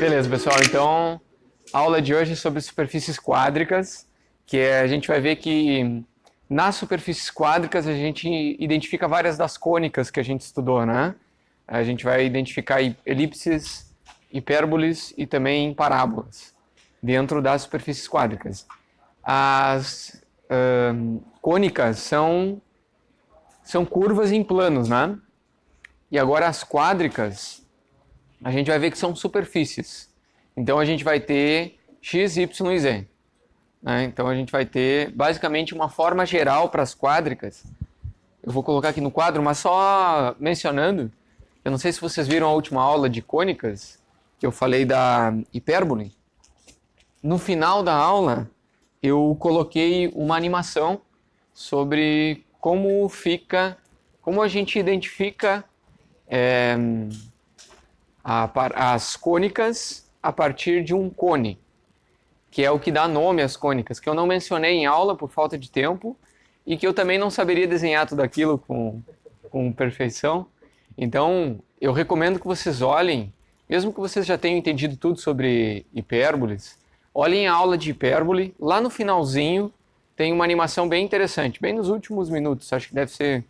Beleza, pessoal. Então, a aula de hoje é sobre superfícies quádricas, a gente vai ver que nas superfícies quádricas a gente identifica várias das cônicas que a gente estudou, né? A gente vai identificar elipses, hipérboles e também parábolas dentro das superfícies quádricas. As cônicas são curvas em planos, né? E agora as quádricas, a gente vai ver que são superfícies. Então a gente vai ter x, y e z. Né? Então a gente vai ter basicamente uma forma geral para as quádricas. Eu vou colocar aqui no quadro, mas só mencionando, eu não sei se vocês viram a última aula de cônicas, que eu falei da hipérbole. No final da aula, eu coloquei uma animação sobre como a gente identifica as cônicas a partir de um cone, que é o que dá nome às cônicas, que eu não mencionei em aula por falta de tempo e que eu também não saberia desenhar tudo aquilo com perfeição. Então, eu recomendo que vocês olhem, mesmo que vocês já tenham entendido tudo sobre hipérboles, olhem a aula de hipérbole, lá no finalzinho tem uma animação bem interessante, bem nos últimos minutos, acho que deve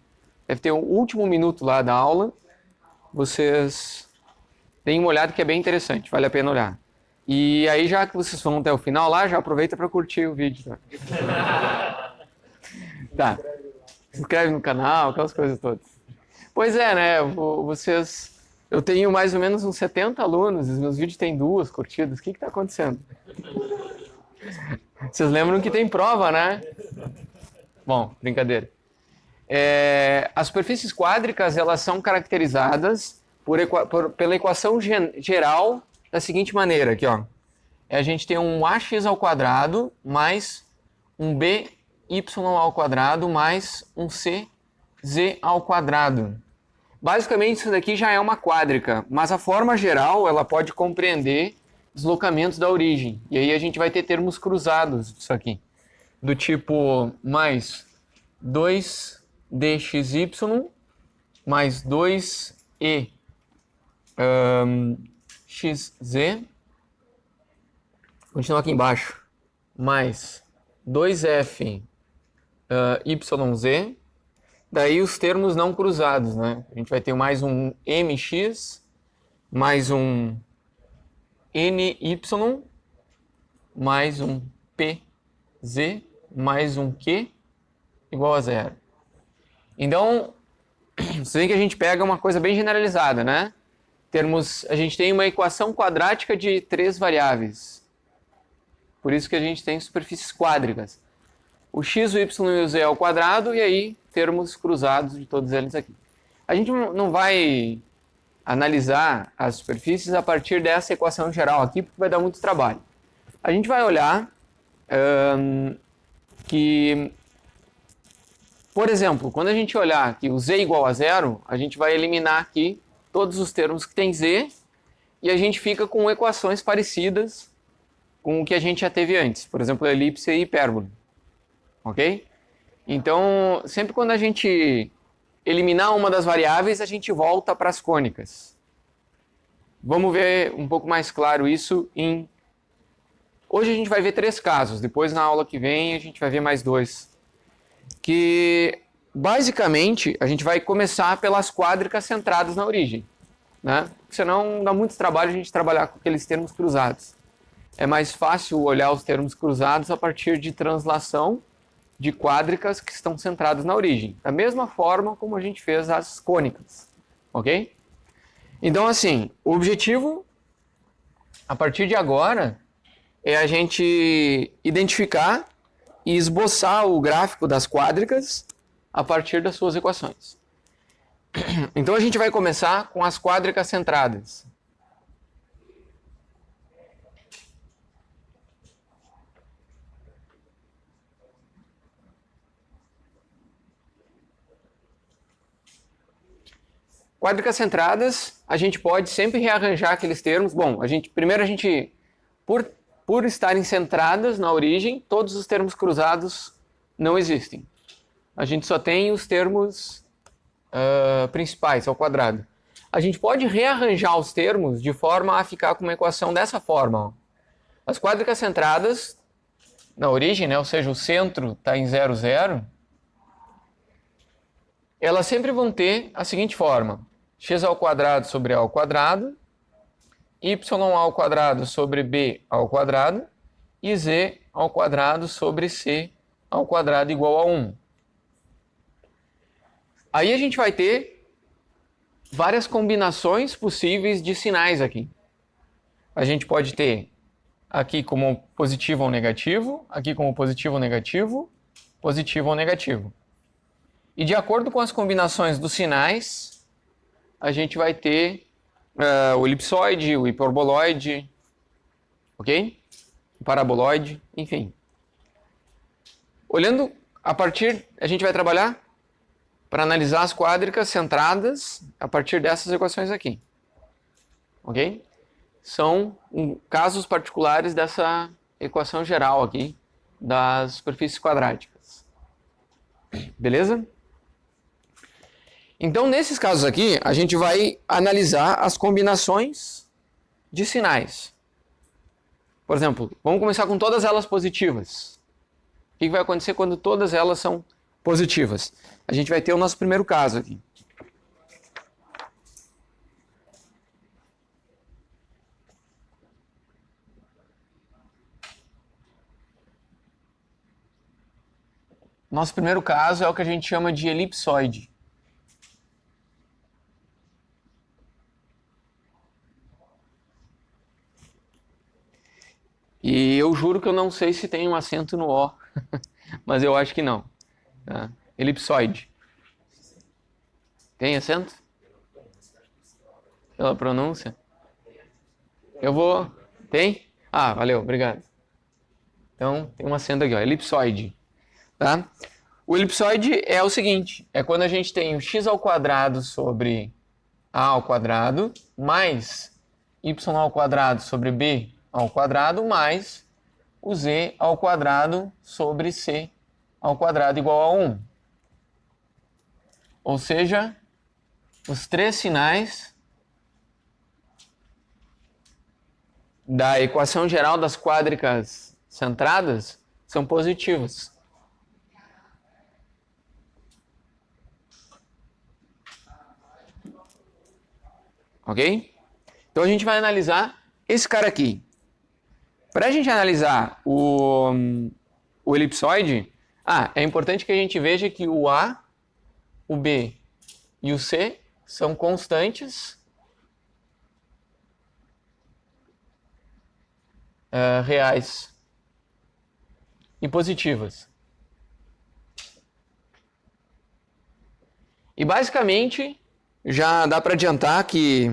ter o último minuto lá da aula, vocês deem uma olhada que é bem interessante, vale a pena olhar. E aí, já que vocês vão até o final lá, já aproveita para curtir o vídeo. Tá. Se inscreve no canal, aquelas coisas todas. Pois é, né? Eu tenho mais ou menos uns 70 alunos, os meus vídeos têm 2 curtidas. O que está acontecendo? Vocês lembram que tem prova, né? Bom, brincadeira. As superfícies quádricas, elas são caracterizadas pela equação geral da seguinte maneira, aqui, ó. A gente tem um ax ao quadrado mais um by ao quadrado mais um cz ao quadrado. Basicamente, isso daqui já é uma quádrica, mas a forma geral, ela pode compreender deslocamentos da origem. E aí a gente vai ter termos cruzados disso aqui. Do tipo mais 2dxy mais 2e xz, continua aqui embaixo, mais 2f yz, daí os termos não cruzados, né? A gente vai ter mais um mx, mais um ny, mais um pz, mais um q igual a 0. Então, você vê que a gente pega uma coisa bem generalizada, né? A gente tem uma equação quadrática de 3 variáveis. Por isso que a gente tem superfícies quádricas. O x, o y e o z ao quadrado, e aí termos cruzados de todos eles aqui. A gente não vai analisar as superfícies a partir dessa equação geral aqui, porque vai dar muito trabalho. A gente vai olhar que, por exemplo, quando a gente olhar que o z igual a 0, a gente vai eliminar aqui todos os termos que tem z, e a gente fica com equações parecidas com o que a gente já teve antes, por exemplo, elipse e hipérbole. Ok? Então, sempre quando a gente eliminar uma das variáveis, a gente volta para as cônicas. Vamos ver um pouco mais claro isso Hoje a gente vai ver 3 casos, depois na aula que vem a gente vai ver mais 2. Que, basicamente, a gente vai começar pelas quádricas centradas na origem. Né? Senão dá muito trabalho a gente trabalhar com aqueles termos cruzados. É mais fácil olhar os termos cruzados a partir de translação de quádricas que estão centradas na origem. Da mesma forma como a gente fez as cônicas. Ok? Então, assim, o objetivo, a partir de agora, é a gente identificar e esboçar o gráfico das quádricas a partir das suas equações. Então, a gente vai começar com as quádricas centradas. Quádricas centradas, a gente pode sempre rearranjar aqueles termos. Bom, primeiro, por estarem centradas na origem, todos os termos cruzados não existem. A gente só tem os termos principais ao quadrado. a gente pode rearranjar os termos de forma a ficar com uma equação dessa forma. Ó. As quádricas centradas na origem, né, ou seja, o centro está em 0, 0, elas sempre vão ter a seguinte forma: x ao quadrado sobre a ao quadrado, y ao quadrado sobre b ao quadrado e z ao quadrado sobre c ao quadrado igual a 1. Aí a gente vai ter várias combinações possíveis de sinais aqui. A gente pode ter aqui como positivo ou negativo, aqui como positivo ou negativo, positivo ou negativo. E de acordo com as combinações dos sinais, a gente vai ter o elipsoide, o hiperboloide, ok? O paraboloide, enfim. Olhando a gente vai trabalhar para analisar as quádricas centradas a partir dessas equações aqui. Ok? São casos particulares dessa equação geral aqui das superfícies quadráticas. Beleza? Então, nesses casos aqui, a gente vai analisar as combinações de sinais. Por exemplo, vamos começar com todas elas positivas. O que vai acontecer quando todas elas são positivas? A gente vai ter o nosso primeiro caso aqui. Nosso primeiro caso é o que a gente chama de elipsoide. E eu juro que eu não sei se tem um acento no O, mas eu acho que não. Tá? Elipsoide. Tem acento? Pela pronúncia? Eu vou... Tem? Ah, valeu, obrigado. Então, tem um acento aqui, ó, elipsoide. Tá? O elipsoide é o seguinte, é quando a gente tem o x ao quadrado sobre a ao quadrado, mais y ao quadrado sobre b ao quadrado, mais o z ao quadrado sobre c ao quadrado igual a 1. Ou seja, os três sinais da equação geral das quádricas centradas são positivos. Ok? Então a gente vai analisar esse cara aqui. Para a gente analisar o elipsoide, é importante que a gente veja que o A, o B e o C são constantes reais e positivas. E basicamente já dá para adiantar que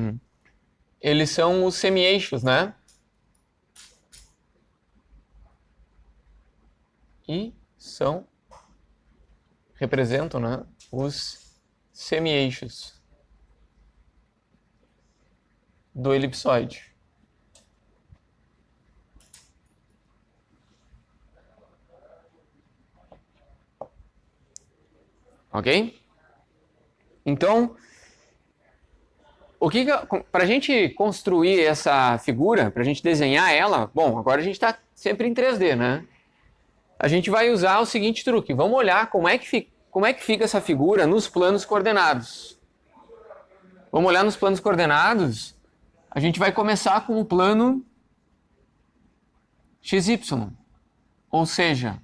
eles são os semi-eixos, né? E representam, né, os semi-eixos do elipsoide. Ok? Então, para a gente construir essa figura, para a gente desenhar ela, bom, agora a gente está sempre em 3D, né? A gente vai usar o seguinte truque. Vamos olhar como é que fica essa figura nos planos coordenados. Vamos olhar nos planos coordenados. A gente vai começar com o plano XY. Ou seja,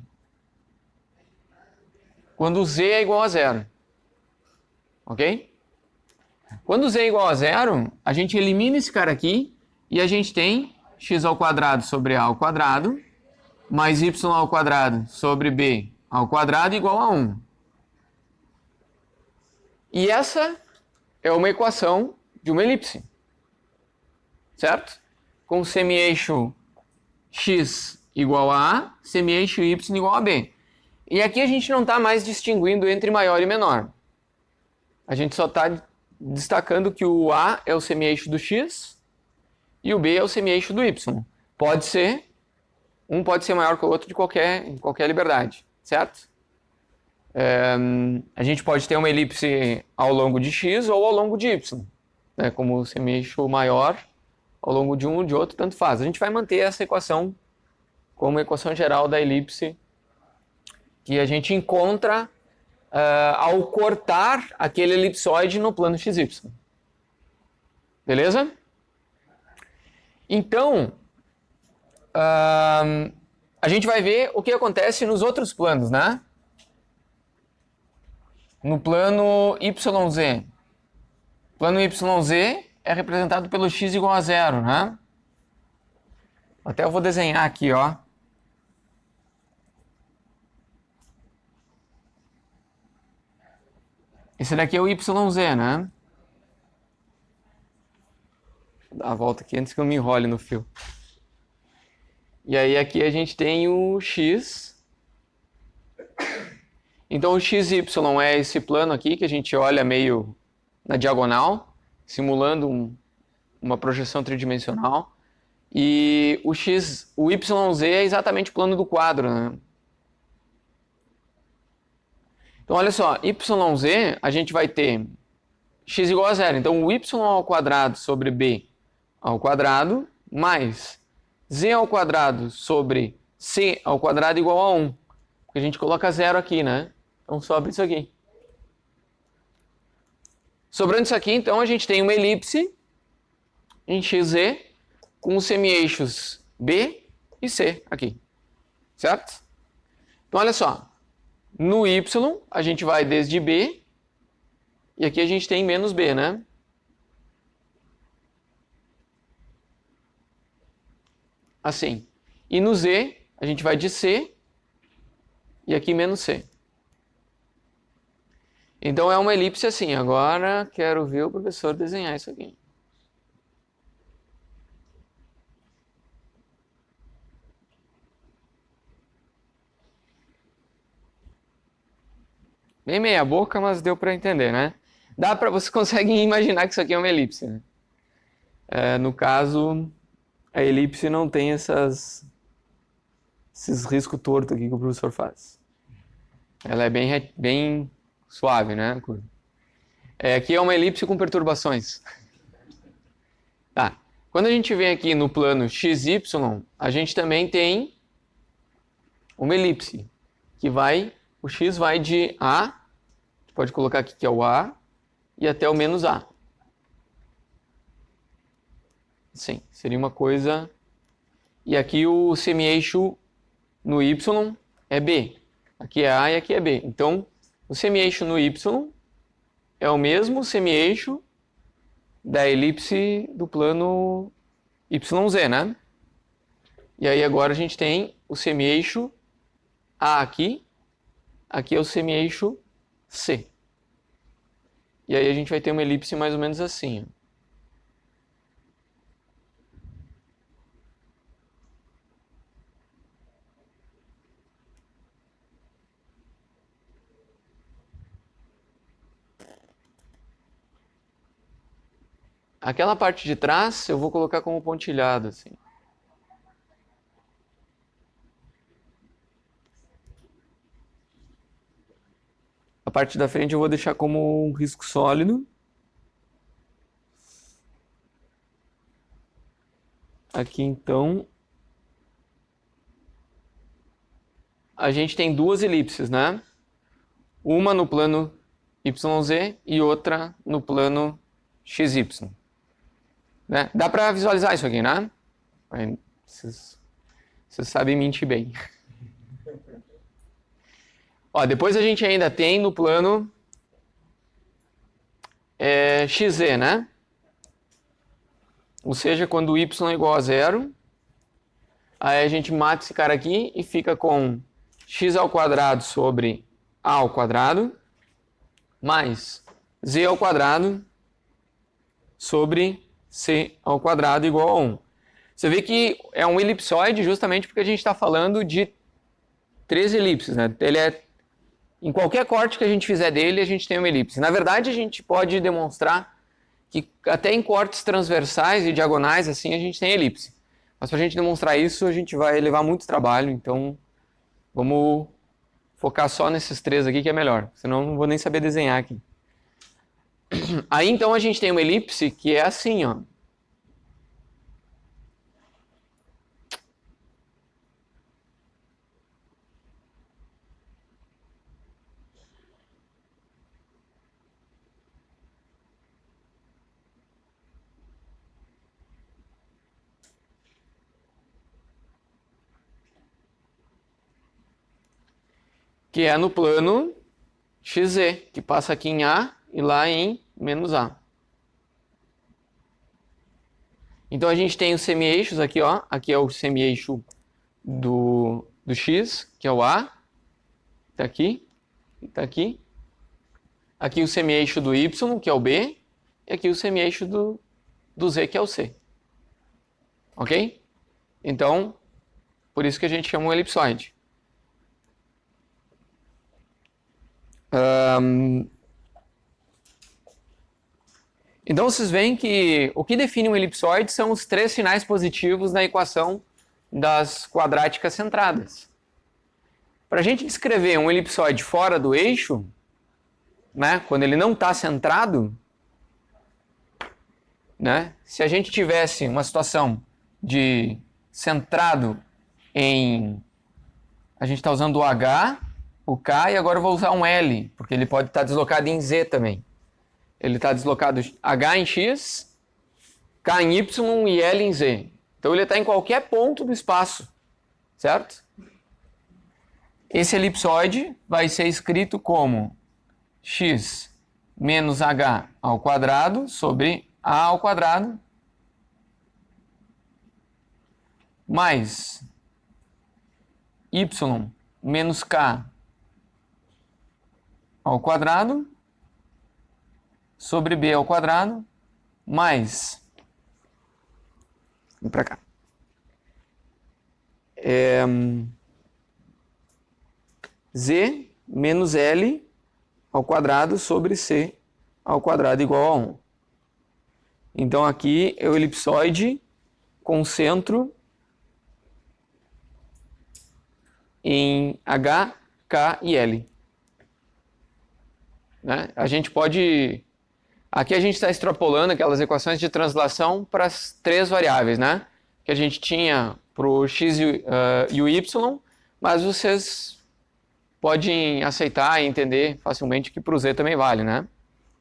quando z é igual a 0. Ok? Quando z é igual a 0, a gente elimina esse cara aqui e a gente tem x ao quadrado sobre a ao quadrado mais y ao quadrado sobre b ao quadrado igual a 1. E essa é uma equação de uma elipse. Certo? Com semi-eixo x igual a A, semi-eixo y igual a B. E aqui a gente não está mais distinguindo entre maior e menor. A gente só está destacando que o A é o semi-eixo do x e o B é o semi-eixo do y. Um pode ser maior que o outro em qualquer liberdade, certo? A gente pode ter uma elipse ao longo de x ou ao longo de y. né, como semi-eixo maior ao longo de um ou de outro, tanto faz. A gente vai manter essa equação como equação geral da elipse que a gente encontra ao cortar aquele elipsoide no plano XY. Beleza? Então, a gente vai ver o que acontece nos outros planos, né? No plano YZ. O plano YZ é representado pelo x igual a 0, né? Até eu vou desenhar aqui, ó. Esse daqui é o YZ, né? Deixa eu dar a volta aqui antes que eu me enrole no fio. E aí aqui a gente tem o x. Então o XY é esse plano aqui que a gente olha meio na diagonal, simulando uma projeção tridimensional. E o YZ é exatamente o plano do quadro, né? Então olha só, YZ a gente vai ter x igual a 0. Então o y ao quadrado sobre b ao quadrado mais z ao quadrado sobre c ao quadrado igual a 1. Porque a gente coloca 0 aqui, né? Então sobra isso aqui. Sobrando isso aqui, então, a gente tem uma elipse em XZ com os semi-eixos B e C aqui. Certo? Então, olha só. No Y, a gente vai desde B e aqui a gente tem menos B, né? Assim. E no Z, a gente vai de C e aqui menos C. Então é uma elipse assim. Agora quero ver o professor desenhar isso aqui. Bem meia boca, mas deu para entender, né? Você consegue imaginar que isso aqui é uma elipse, né? No caso, a elipse não tem esses riscos tortos aqui que o professor faz. Ela é bem suave, né? Aqui é uma elipse com perturbações. Tá. Quando a gente vem aqui no plano XY, a gente também tem uma elipse, que o x vai de A, pode colocar aqui que é o A, e até o menos A. Sim, seria uma coisa... E aqui o semi-eixo no Y é B. Aqui é A e aqui é B. Então, o semi-eixo no Y é o mesmo semi-eixo da elipse do plano YZ, né? E aí agora a gente tem o semi-eixo A aqui é o semi-eixo C. E aí a gente vai ter uma elipse mais ou menos assim, ó. Aquela parte de trás eu vou colocar como pontilhado, assim. A parte da frente eu vou deixar como um risco sólido. Aqui, então, a gente tem duas elipses, né? Uma no plano YZ e outra no plano XY. Né? Dá para visualizar isso aqui, né? Vocês sabem mentir bem. Ó, depois a gente ainda tem no plano XZ, né? Ou seja, quando o y é igual a 0, aí a gente mata esse cara aqui e fica com x ao quadrado sobre a ao quadrado mais z ao quadrado sobre c ao quadrado igual a 1. Você vê que é um elipsoide justamente porque a gente está falando de 3 elipses, né? Em qualquer corte que a gente fizer dele, a gente tem uma elipse. Na verdade, a gente pode demonstrar que até em cortes transversais e diagonais, assim, a gente tem elipse. Mas para a gente demonstrar isso, a gente vai levar muito trabalho, então vamos focar só nesses 3 aqui que é melhor. Senão não vou nem saber desenhar aqui. Aí então a gente tem uma elipse que é assim, ó. Que é no plano XZ, que passa aqui em A e lá em menos A. Então a gente tem os semi-eixos aqui, ó. Aqui é o semi-eixo do X, que é o A. Tá aqui. Tá aqui. Aqui o semi-eixo do Y, que é o B. E aqui o semi-eixo do Z, que é o C. Ok? Então, por isso que a gente chama um elipsoide. Então vocês veem que o que define um elipsoide são os três sinais positivos na equação das quadráticas centradas. Para a gente descrever um elipsoide fora do eixo, né, quando ele não está centrado, né, se a gente tivesse uma situação de centrado em... A gente está usando o H, o K e agora eu vou usar um L, porque ele pode estar deslocado em Z também. Ele está deslocado H em X, K em Y e L em Z. Então ele está em qualquer ponto do espaço, certo? Esse elipsoide vai ser escrito como x menos h ao quadrado sobre a ao quadrado mais y menos k ao quadrado sobre b ao quadrado mais... Vem para cá. Z menos L ao quadrado sobre C ao quadrado igual a 1. Então aqui é o elipsoide com centro em H, K e L. Né? A gente pode... Aqui a gente está extrapolando aquelas equações de translação para as três variáveis, né? Que a gente tinha para o x e o y, mas vocês podem aceitar e entender facilmente que para o z também vale, né?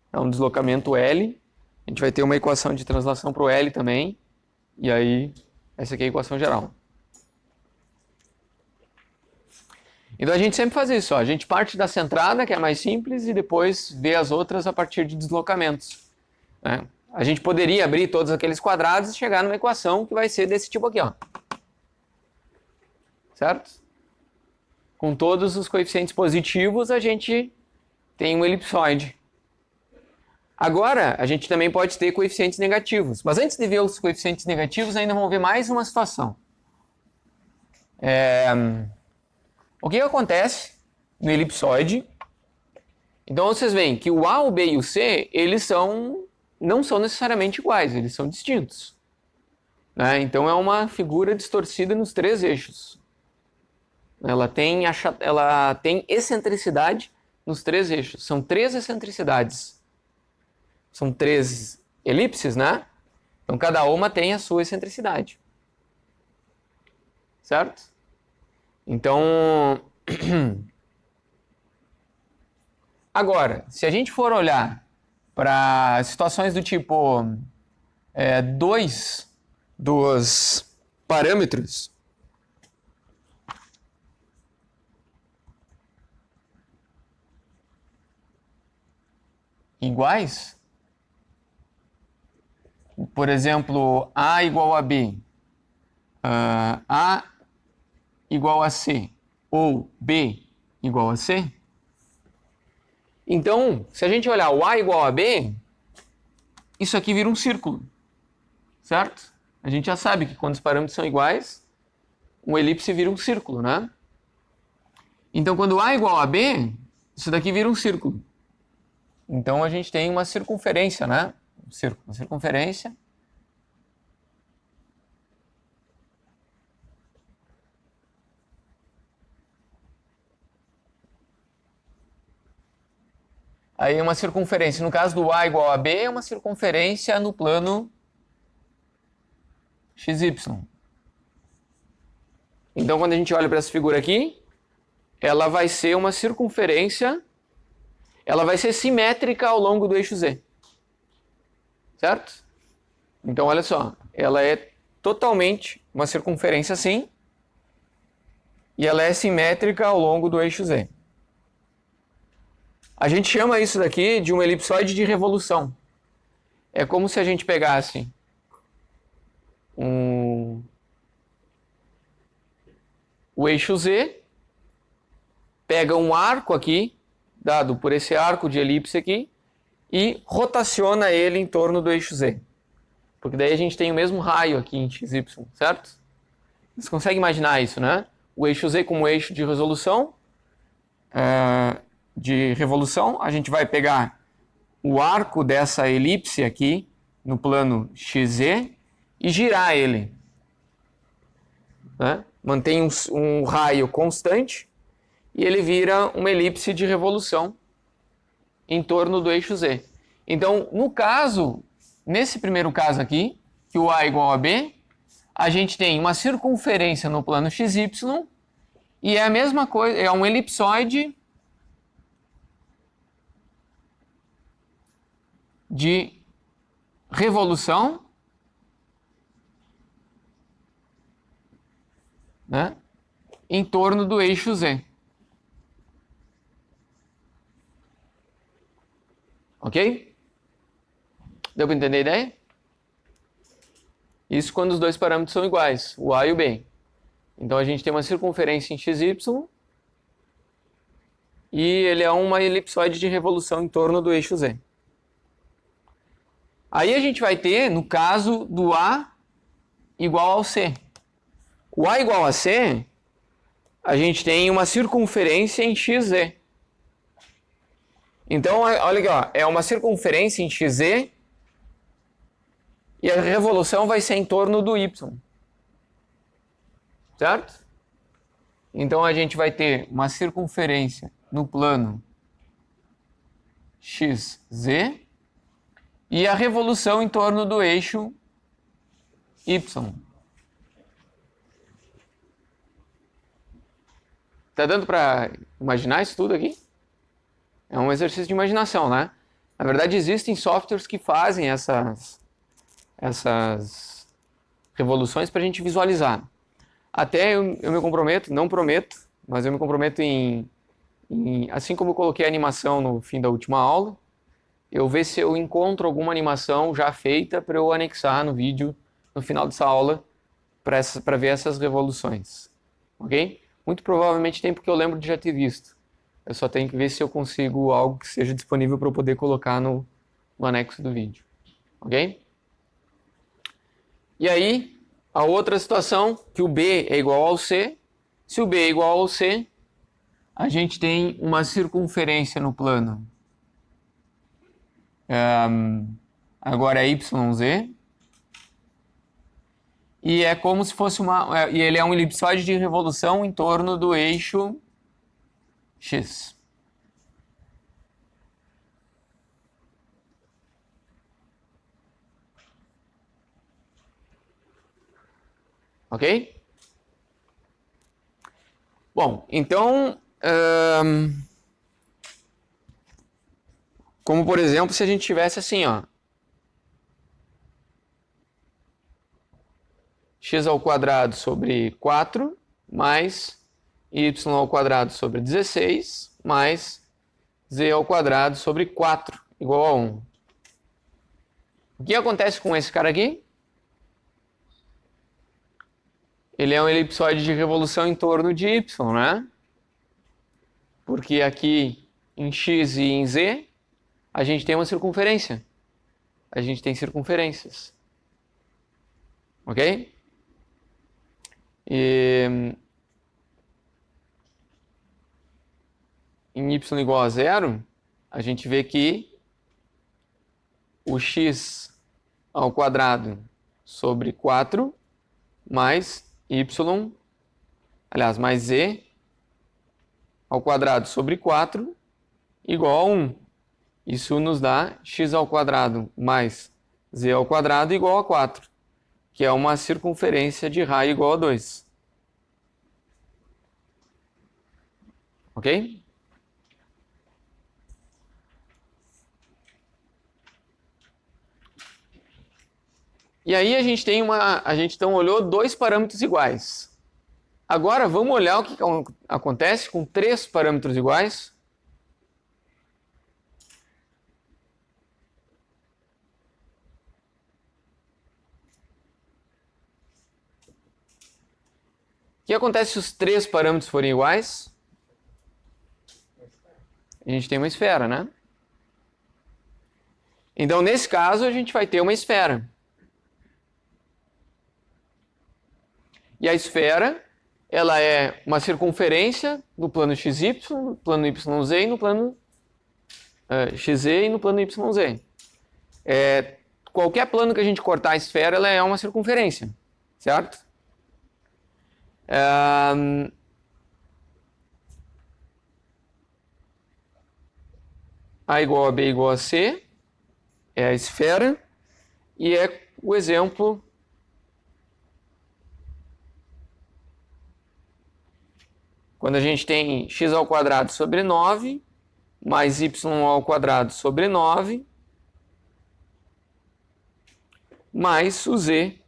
Então, deslocamento L, a gente vai ter uma equação de translação para o L também, e aí essa aqui é a equação geral. Então a gente sempre faz isso, ó. A gente parte da centrada, que é mais simples, e depois vê as outras a partir de deslocamentos. Né? A gente poderia abrir todos aqueles quadrados e chegar numa equação que vai ser desse tipo aqui, ó. Certo? Com todos os coeficientes positivos, a gente tem um elipsoide. Agora, a gente também pode ter coeficientes negativos. Mas antes de ver os coeficientes negativos, ainda vamos ver mais uma situação. O que acontece no elipsoide? Então vocês veem que o A, o B e o C, eles não são necessariamente iguais, eles são distintos. Né? Então é uma figura distorcida nos três eixos. Ela tem excentricidade nos três eixos. São três excentricidades. São três elipses, né? Então cada uma tem a sua excentricidade. Certo? Então, agora, se a gente for olhar para situações do tipo dois dos parâmetros iguais, por exemplo, A igual a B, A igual a C ou B igual a C, então, se a gente olhar o A igual a B, isso aqui vira um círculo, certo? A gente já sabe que quando os parâmetros são iguais, um elipse vira um círculo, né? Então, quando A igual a B, isso daqui vira um círculo. Então, a gente tem uma circunferência, né? Uma circunferência. Aí é uma circunferência. No caso do A igual a B, é uma circunferência no plano XY. Então, quando a gente olha para essa figura aqui, ela vai ser uma circunferência, ela vai ser simétrica ao longo do eixo Z. Certo? Então, olha só, ela é totalmente uma circunferência assim, e ela é simétrica ao longo do eixo Z. A gente chama isso daqui de um elipsoide de revolução. É como se a gente pegasse o eixo Z, pega um arco aqui, dado por esse arco de elipse aqui, e rotaciona ele em torno do eixo Z. Porque daí a gente tem o mesmo raio aqui em XY, certo? Você consegue imaginar isso, né? O eixo Z como eixo de resolução, a gente vai pegar o arco dessa elipse aqui no plano XZ e girar ele. Né? Mantém um raio constante e ele vira uma elipse de revolução em torno do eixo Z. Então, nesse primeiro caso aqui, que o A é igual a B, a gente tem uma circunferência no plano XY e é a mesma coisa, é um elipsoide de revolução, né, em torno do eixo Z. Ok? Deu para entender a ideia? Isso quando os dois parâmetros são iguais, o A e o B. Então a gente tem uma circunferência em XY e ele é uma elipsoide de revolução em torno do eixo Z. Aí a gente vai ter, no caso do A igual ao C. O A igual a C, a gente tem uma circunferência em XZ. Então, olha aqui, ó, é uma circunferência em XZ e a revolução vai ser em torno do Y. Certo? Então, a gente vai ter uma circunferência no plano XZ e a revolução em torno do eixo Y. Tá dando para imaginar isso tudo aqui? É um exercício de imaginação, né? Na verdade, existem softwares que fazem essas revoluções para a gente visualizar. Até eu me comprometo, não prometo, mas eu me comprometo assim como eu coloquei a animação no fim da última aula, eu ver se eu encontro alguma animação já feita para eu anexar no vídeo no final dessa aula para ver essas revoluções. Ok? Muito provavelmente tem porque eu lembro de já ter visto. Eu só tenho que ver se eu consigo algo que seja disponível para eu poder colocar no anexo do vídeo. Ok? E aí, a outra situação, que o B é igual ao C. Se o B é igual ao C, a gente tem uma circunferência no plano. Agora é YZ. E é como se fosse e ele é um elipsoide de revolução em torno do eixo X. Ok? Bom, então, como por exemplo, se a gente tivesse assim, ó, x ao quadrado sobre 4 mais y ao quadrado sobre 16 mais z ao quadrado sobre 4 igual a 1. O que acontece com esse cara aqui? Ele é um elipsoide de revolução em torno de y, né? Porque aqui em x e em z a gente tem uma circunferência. A gente tem circunferências. Ok? E em y igual a 0, a gente vê que o x ao quadrado sobre 4 mais mais z ao quadrado sobre 4 igual a 1. Isso nos dá x ao quadrado mais z ao quadrado igual a 4, que é uma circunferência de raio igual a 2. Ok? E aí a gente tem a gente então olhou dois parâmetros iguais. Agora vamos olhar o que acontece com três parâmetros iguais. O que acontece se os três parâmetros forem iguais? A gente tem uma esfera, né? Então, nesse caso, a gente vai ter uma esfera. E a esfera, ela é uma circunferência no plano XY, no plano YZ e no plano XZ e no plano YZ. Qualquer plano que a gente cortar a esfera, ela é uma circunferência, certo? A igual a B igual a C é a esfera e é o exemplo quando a gente tem x ao quadrado sobre 9 mais y ao quadrado sobre 9 mais o z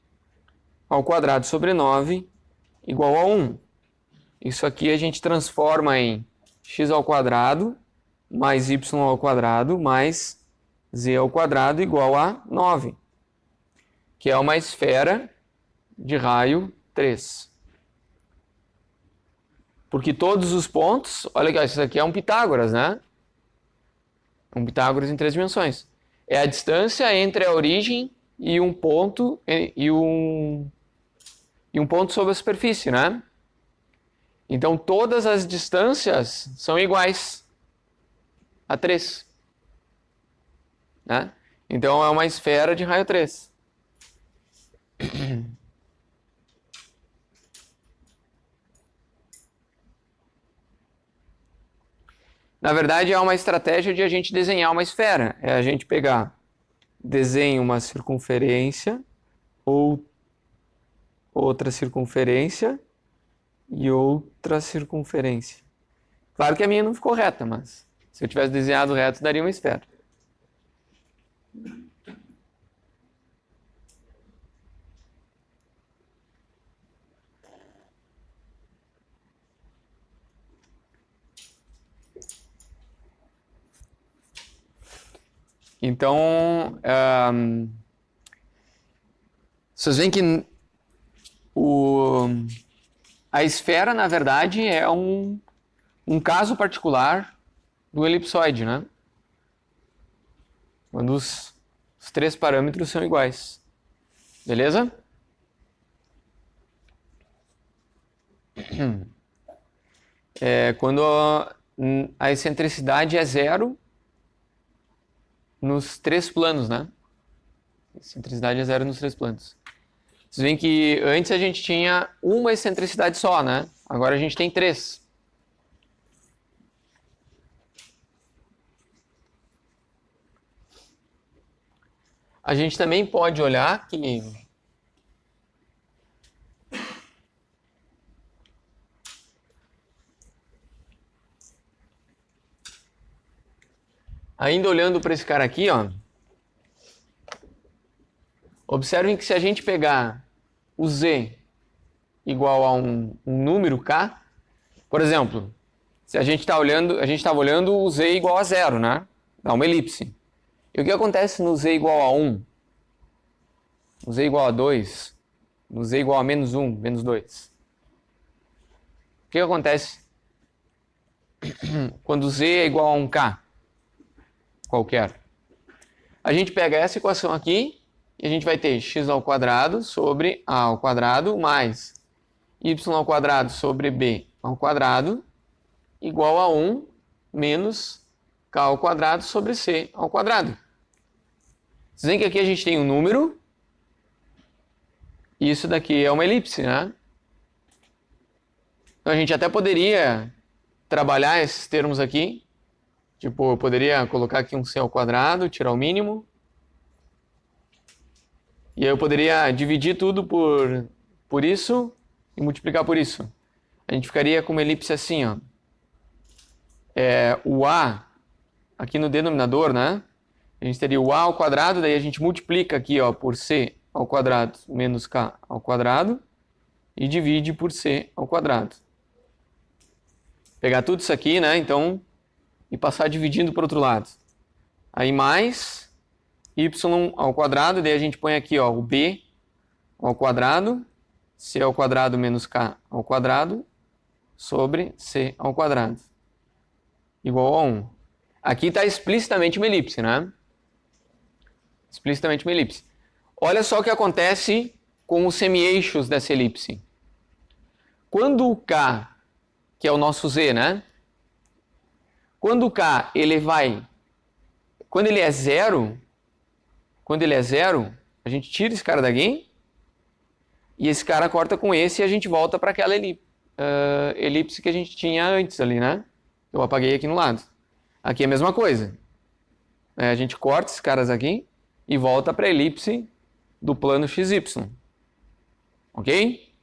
ao quadrado sobre 9 igual a 1. Isso aqui a gente transforma em x ao quadrado mais y ao quadrado mais z ao quadrado igual a 9, que é uma esfera de raio 3. Porque todos os pontos, olha aqui, isso aqui é um Pitágoras, né? Um Pitágoras em 3 dimensões. É a distância entre a origem e um ponto ponto sobre a superfície, né? Então todas as distâncias são iguais a 3. Né? Então é uma esfera de raio 3. Na verdade, é uma estratégia de a gente desenhar uma esfera. É a gente desenha uma circunferência, ou outra circunferência e outra circunferência. Claro que a minha não ficou reta, mas se eu tivesse desenhado reto, daria uma esfera. Então, vocês veem que a esfera, na verdade, é um caso particular do elipsoide, né? Quando os 3 parâmetros são iguais. Beleza? Quando a excentricidade é 0 nos 3 planos, né? A excentricidade é 0 nos 3 planos. Vocês veem que antes a gente tinha uma excentricidade só, né? Agora a gente tem 3. A gente também pode olhar que ainda olhando para esse cara aqui, ó, observem que se a gente pegar o z igual a um número k, por exemplo, se a gente estava olhando o z igual a 0, né? Dá uma elipse. E o que acontece no z igual a 1? No z igual a 2? No z igual a menos 1, menos 2? O que acontece quando z é igual a um k qualquer? A gente pega essa equação aqui e a gente vai ter x ao quadrado sobre a ao quadrado mais y ao quadrado sobre b ao quadrado igual a 1 menos k ao quadrado sobre c ao quadrado. Vocês veem que aqui a gente tem um número e isso daqui é uma elipse, né? Então a gente até poderia trabalhar esses termos aqui Tipo, eu poderia colocar aqui um c ao quadrado, tirar o mínimo. E aí eu poderia dividir tudo por isso e multiplicar por isso. A gente ficaria com uma elipse assim, ó. O a aqui no denominador, né? A gente teria o a ao quadrado, daí a gente multiplica aqui, ó, por c ao quadrado menos k ao quadrado e divide por c ao quadrado. Pegar tudo isso aqui, né? Então, e passar dividindo para o outro lado. Aí mais y ao quadrado, daí a gente põe aqui, ó, o b ao quadrado, c ao quadrado menos k ao quadrado, sobre c ao quadrado, igual a 1. Aqui está explicitamente uma elipse, né? Explicitamente uma elipse. Olha só o que acontece com os semi-eixos dessa elipse. Quando o k, que é o nosso z, né? Quando o k, quando ele é zero, a gente tira esse cara daqui, e esse cara corta com esse e a gente volta para aquela elipse que a gente tinha antes ali, né? Eu apaguei aqui no lado. Aqui é a mesma coisa. A gente corta esses caras aqui e volta para a elipse do plano XY. Ok?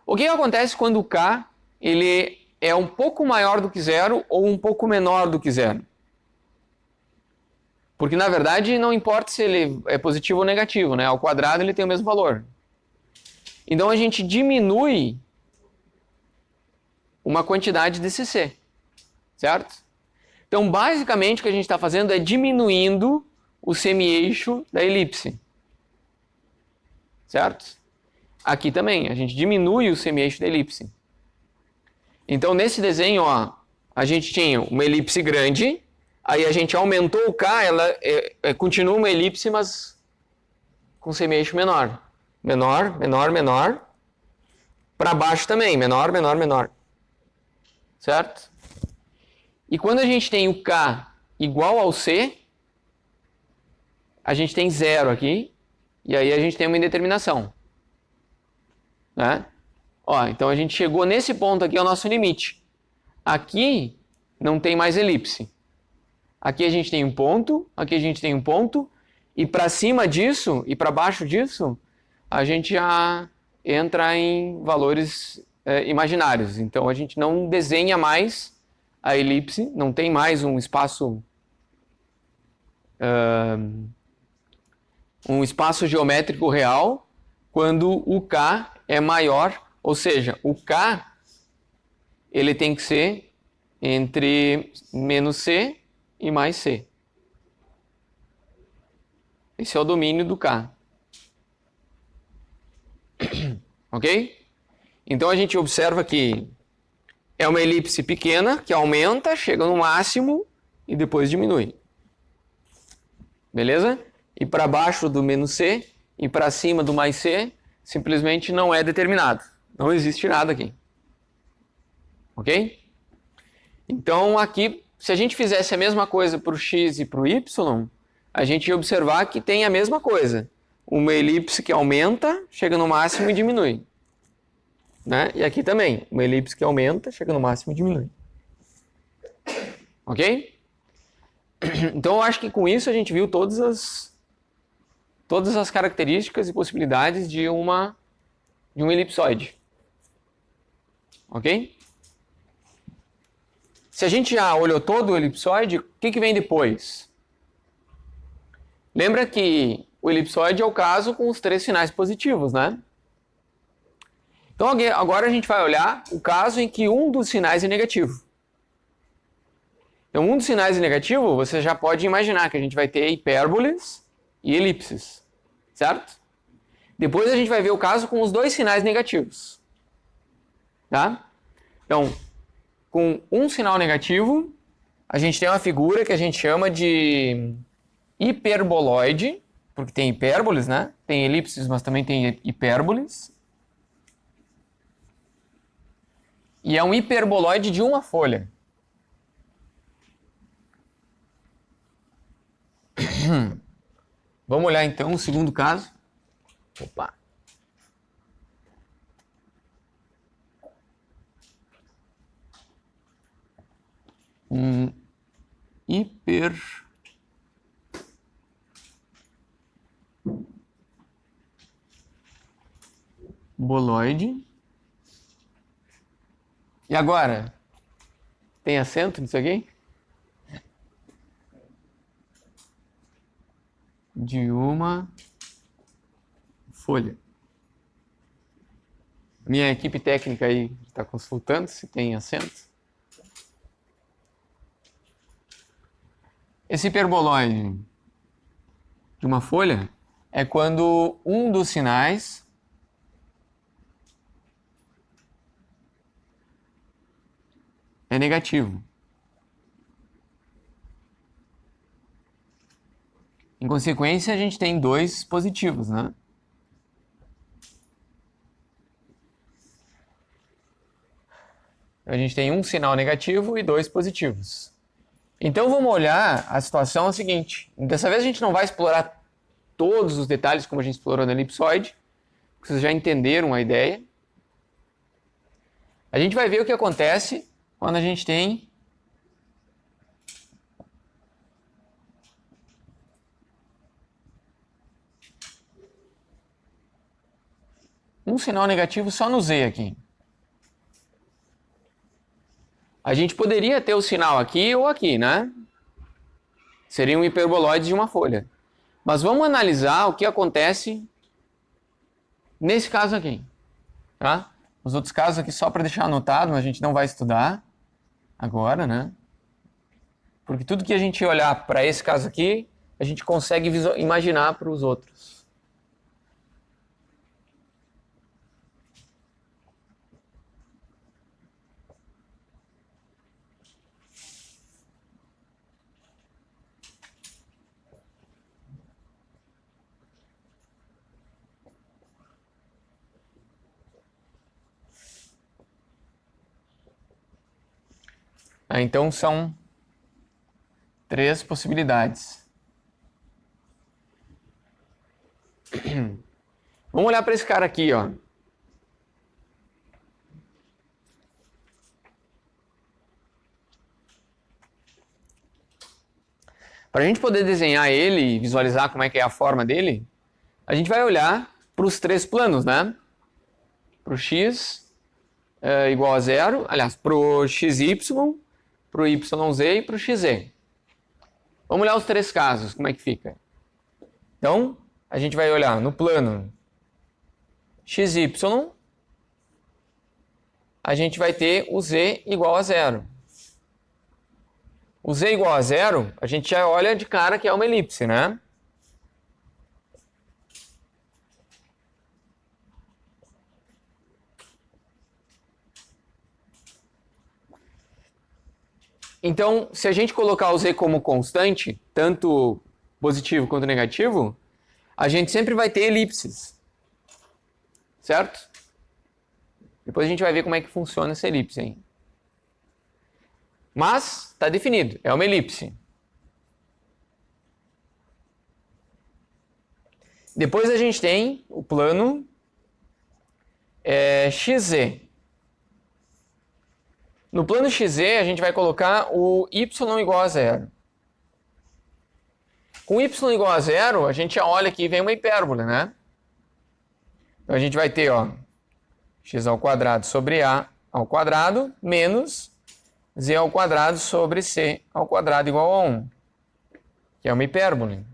O que acontece quando o K ele é um pouco maior do que zero ou um pouco menor do que zero? Porque, na verdade, não importa se ele é positivo ou negativo, né? Ao quadrado ele tem o mesmo valor. Então, a gente diminui uma quantidade desse C, certo? Então, basicamente, o que a gente está fazendo é diminuindo o semi-eixo da elipse, certo? Aqui também, a gente diminui o semi-eixo da elipse. Então, nesse desenho, ó, a gente tinha uma elipse grande, aí a gente aumentou o K, ela continua uma elipse, mas com semi-eixo menor. Menor, menor, menor. Para baixo também, menor, menor, menor. Certo? E quando a gente tem o K igual ao C, a gente tem zero aqui, e aí a gente tem uma indeterminação. Né? Ó, então a gente chegou nesse ponto aqui, é o nosso limite. Aqui não tem mais elipse. Aqui a gente tem um ponto, aqui a gente tem um ponto, e para cima disso e para baixo disso, a gente já entra em valores imaginários. Então a gente não desenha mais a elipse, não tem mais um espaço geométrico real quando o K é maior, ou seja, o K ele tem que ser entre menos C e mais C. Esse é o domínio do K. Ok? Então a gente observa que é uma elipse pequena que aumenta, chega no máximo e depois diminui. Beleza? E para baixo do menos C e para cima do mais C simplesmente não é determinado. Não existe nada aqui. Ok? Então aqui, se a gente fizesse a mesma coisa para o x e para o y, a gente ia observar que tem a mesma coisa. Uma elipse que aumenta, chega no máximo e diminui. Né? E aqui também, uma elipse que aumenta, chega no máximo e diminui. Ok? Então eu acho que com isso a gente viu todas as características e possibilidades de um elipsoide. Ok? Se a gente já olhou todo o elipsoide, o que vem depois? Lembra que o elipsoide é o caso com os 3 sinais positivos, né? Então agora a gente vai olhar o caso em que um dos sinais é negativo. Então um dos sinais é negativo, você já pode imaginar que a gente vai ter hipérboles e elipses, certo? Depois a gente vai ver o caso com os 2 sinais negativos. Tá? Então, com um sinal negativo, a gente tem uma figura que a gente chama de hiperboloide, porque tem hipérboles, né? Tem elipses, mas também tem hipérboles. E é um hiperboloide de uma folha. Vamos olhar então o segundo caso. Opa. hiperboloide. E agora? Tem acento nisso aqui? De uma folha. Minha equipe técnica aí está consultando se tem acento. Esse hiperboloide de uma folha é quando um dos sinais é negativo. Em consequência, a gente tem dois positivos, né? A gente tem um sinal negativo e dois positivos. Então vamos olhar a situação seguinte. Dessa vez a gente não vai explorar todos os detalhes como a gente explorou na elipsoide. Vocês já entenderam a ideia. A gente vai ver o que acontece quando a gente tem um sinal negativo só no Z aqui. A gente poderia ter o sinal aqui ou aqui, né? Seria um hiperboloide de uma folha. Mas vamos analisar o que acontece nesse caso aqui. Tá? Os outros casos aqui só para deixar anotado, a gente não vai estudar agora, né? Porque tudo que a gente olhar para esse caso aqui, a gente consegue imaginar para os outros. Então são 3 possibilidades. Vamos olhar para esse cara aqui, ó. Para a gente poder desenhar ele e visualizar como é que é a forma dele, a gente vai olhar para os 3 planos, né? Para o x igual a 0, aliás, para o xy, para o yz e para o xz. Vamos olhar os 3 casos, como é que fica. Então, a gente vai olhar no plano xy, a gente vai ter o z igual a 0. O z igual a 0, a gente já olha de cara que é uma elipse, né? Então, se a gente colocar o z como constante, tanto positivo quanto negativo, a gente sempre vai ter elipses. Certo? Depois a gente vai ver como é que funciona essa elipse aí. Mas está definido, é uma elipse. Depois a gente tem o plano XZ. No plano XZ a gente vai colocar o y igual a 0. Com y igual a 0, a gente já olha aqui e vem uma hipérbole, né? Então a gente vai ter, ó, x ao quadrado sobre a ao quadrado menos z ao quadrado sobre c ao quadrado igual a 1, que é uma hipérbole.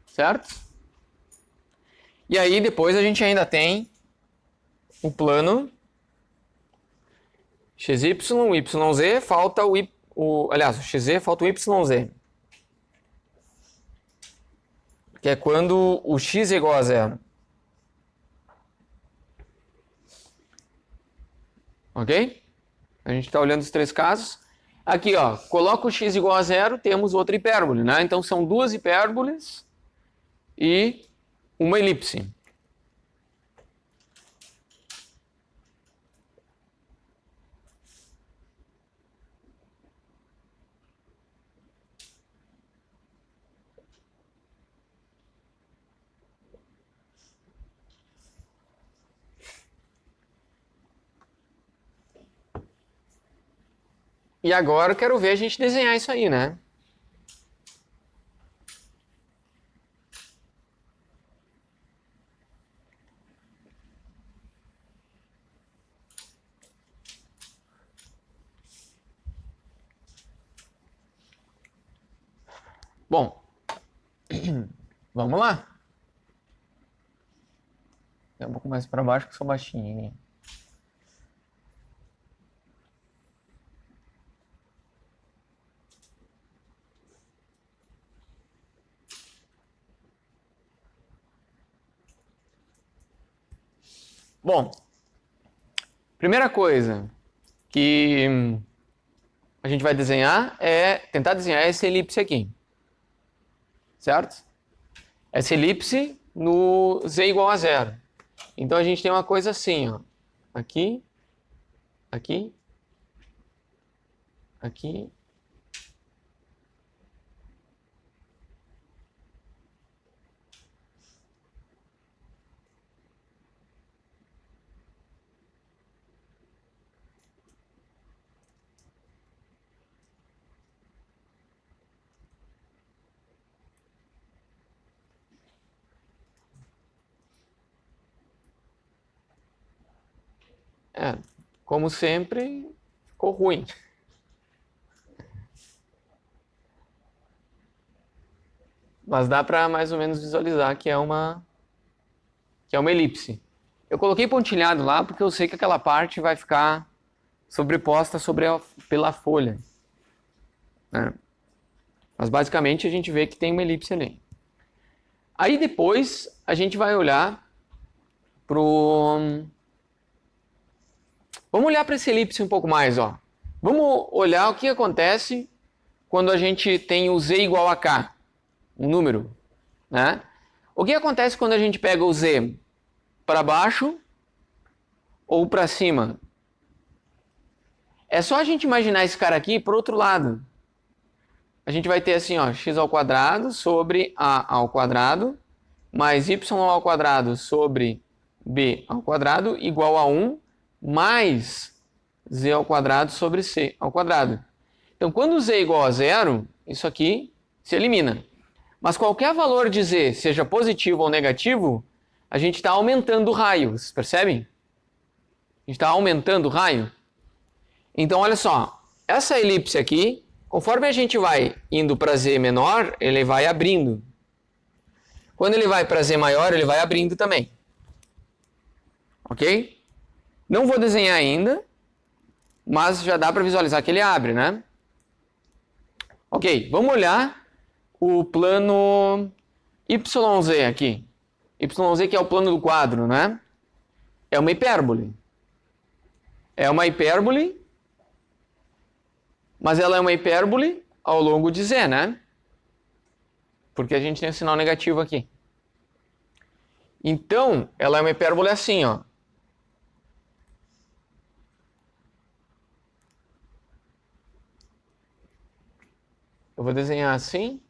Certo? E aí depois a gente ainda tem o plano xy, yz, falta aliás, o xz falta o yz. Que é quando o x é igual a 0. Ok? A gente está olhando os 3 casos. Aqui, ó, coloca o x igual a 0, temos outra hipérbole, né? Então são 2 hipérboles e uma elipse. E agora eu quero ver a gente desenhar isso aí, né? Bom, vamos lá. É um pouco mais para baixo que eu sou baixinho. Bom, primeira coisa que a gente vai desenhar é tentar desenhar essa elipse aqui, certo? Essa elipse no z igual a zero. Então a gente tem uma coisa assim, ó, aqui, aqui, aqui. É, como sempre, ficou ruim. Mas dá para mais ou menos visualizar que é uma elipse. Eu coloquei pontilhado lá porque eu sei que aquela parte vai ficar sobreposta pela folha, né? Mas basicamente a gente vê que tem uma elipse ali. Aí depois a gente vai olhar pro... Vamos olhar para essa elipse um pouco mais, ó. Vamos olhar o que acontece quando a gente tem o z igual a k, um número, né? O que acontece quando a gente pega o z para baixo ou para cima? É só a gente imaginar esse cara aqui para o outro lado. A gente vai ter assim, ó, x ao quadrado sobre a ao quadrado mais y ao quadrado sobre b ao quadrado igual a 1 mais z ao quadrado sobre c ao quadrado. Então, quando z é igual a zero, isso aqui se elimina. Mas qualquer valor de z, seja positivo ou negativo, a gente está aumentando o raio, vocês percebem? A gente está aumentando o raio. Então, olha só, essa elipse aqui, conforme a gente vai indo para z menor, ele vai abrindo. Quando ele vai para z maior, ele vai abrindo também. Ok? Não vou desenhar ainda, mas já dá para visualizar que ele abre, né? Ok, vamos olhar o plano YZ aqui. YZ que é o plano do quadro, né? É uma hipérbole. É uma hipérbole, mas ela é uma hipérbole ao longo de Z, né? Porque a gente tem o sinal negativo aqui. Então, ela é uma hipérbole assim, ó. Eu vou desenhar assim.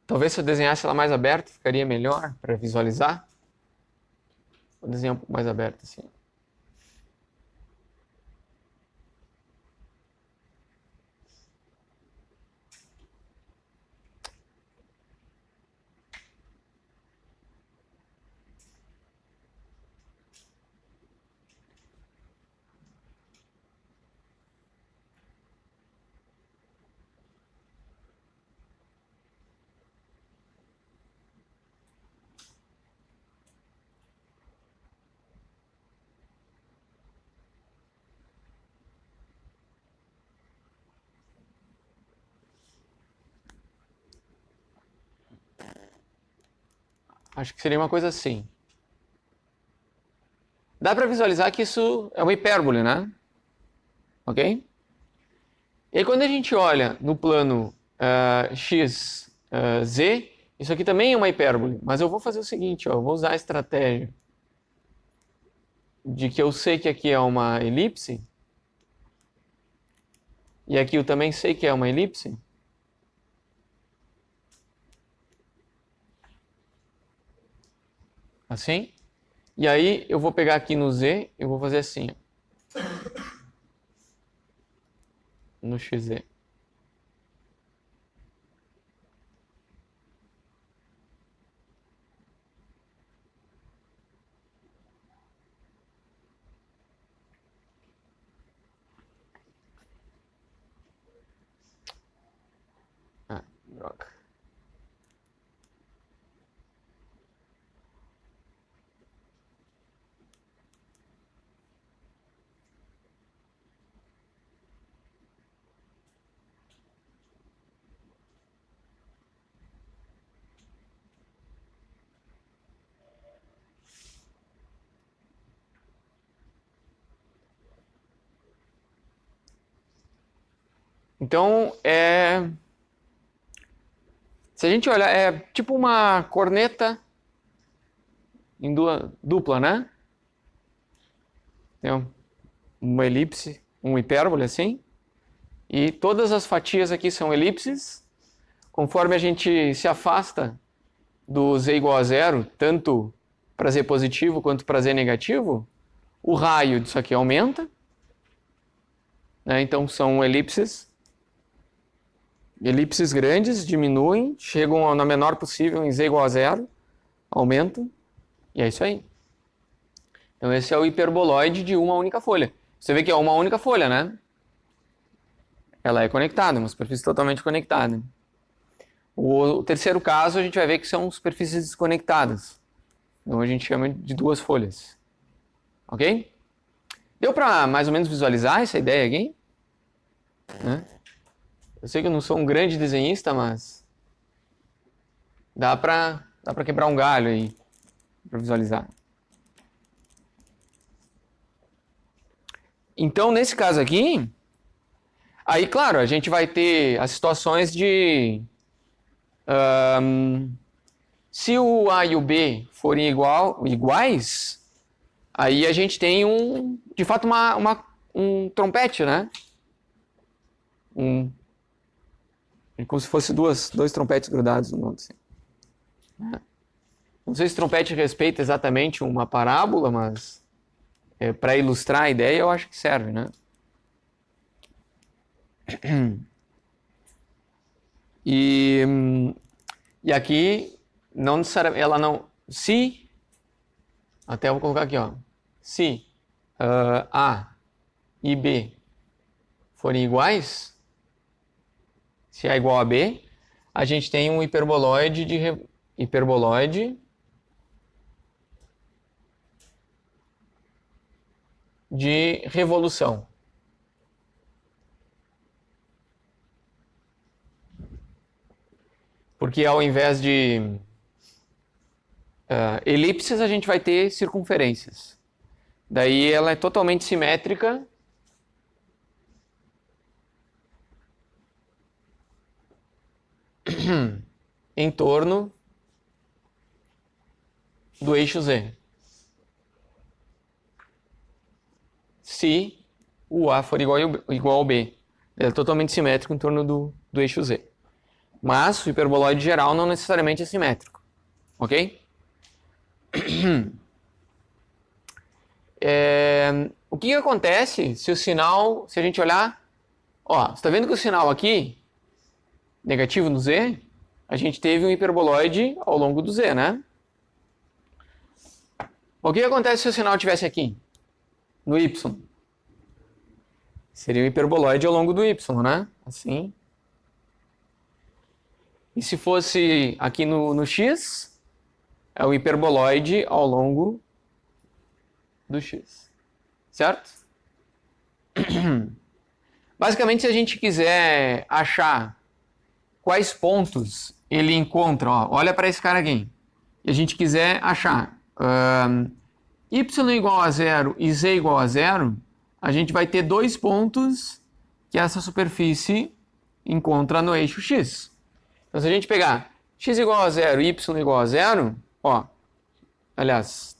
Talvez se eu desenhasse ela mais aberta, ficaria melhor para visualizar. Vou desenhar um pouco mais aberto assim. Acho que seria uma coisa assim. Dá para visualizar que isso é uma hipérbole, né? Ok? E aí quando a gente olha no plano z, Isso aqui também é uma hipérbole, mas eu vou fazer o seguinte, ó, eu vou usar a estratégia de que eu sei que aqui é uma elipse, e aqui eu também sei que é uma elipse. Assim. E aí eu vou pegar aqui no Z, eu vou fazer assim, ó, no XZ. Ah, droga. Então, se a gente olhar, é tipo uma corneta em dupla, né? Tem uma elipse, uma hipérbole assim, e todas as fatias aqui são elipses. Conforme a gente se afasta do z igual a zero, tanto para z positivo quanto para z negativo, o raio disso aqui aumenta, né? Então são elipses grandes, diminuem, chegam na menor possível em z igual a zero, aumentam, e é isso aí. Então esse é o hiperboloide de uma única folha. Você vê que é uma única folha, né? Ela é conectada, uma superfície totalmente conectada. O terceiro caso a gente vai ver que são superfícies desconectadas. Então a gente chama de duas folhas. Ok? Deu para mais ou menos visualizar essa ideia aqui? Né? Eu sei que eu não sou um grande desenhista, mas dá para quebrar um galho aí para visualizar. Então, nesse caso aqui, aí, claro, a gente vai ter as situações de se o A e o B forem iguais, aí a gente tem de fato um trompete, né? Como se fosse dois trompetes grudados no outro. Assim. Não sei se trompete respeita exatamente uma parábola, mas para ilustrar a ideia eu acho que serve, né? E aqui não necessariamente, ela não, se, até eu vou colocar aqui, ó, se A e B forem iguais, se A é igual a B, a gente tem um hiperboloide de revolução. Porque ao invés de elipses, a gente vai ter circunferências. Daí ela é totalmente simétrica. Em torno do eixo Z. Se o A for igual ao B. Ele é totalmente simétrico em torno do eixo Z. Mas o hiperboloide geral não necessariamente é simétrico. Ok? O que acontece se o sinal, se a gente olhar, ó, você está vendo que o sinal aqui, negativo no Z, a gente teve um hiperboloide ao longo do Z, né? O que acontece se o sinal estivesse aqui, no Y? Seria um hiperboloide ao longo do Y, né? Assim. E se fosse aqui no X, é o hiperboloide ao longo do X. Certo? Basicamente, se a gente quiser achar quais pontos ele encontra, ó, olha para esse cara aqui, e a gente quiser achar y igual a zero e z igual a zero, a gente vai ter dois pontos que essa superfície encontra no eixo X. Então, se a gente pegar x igual a zero e y igual a zero, ó, aliás,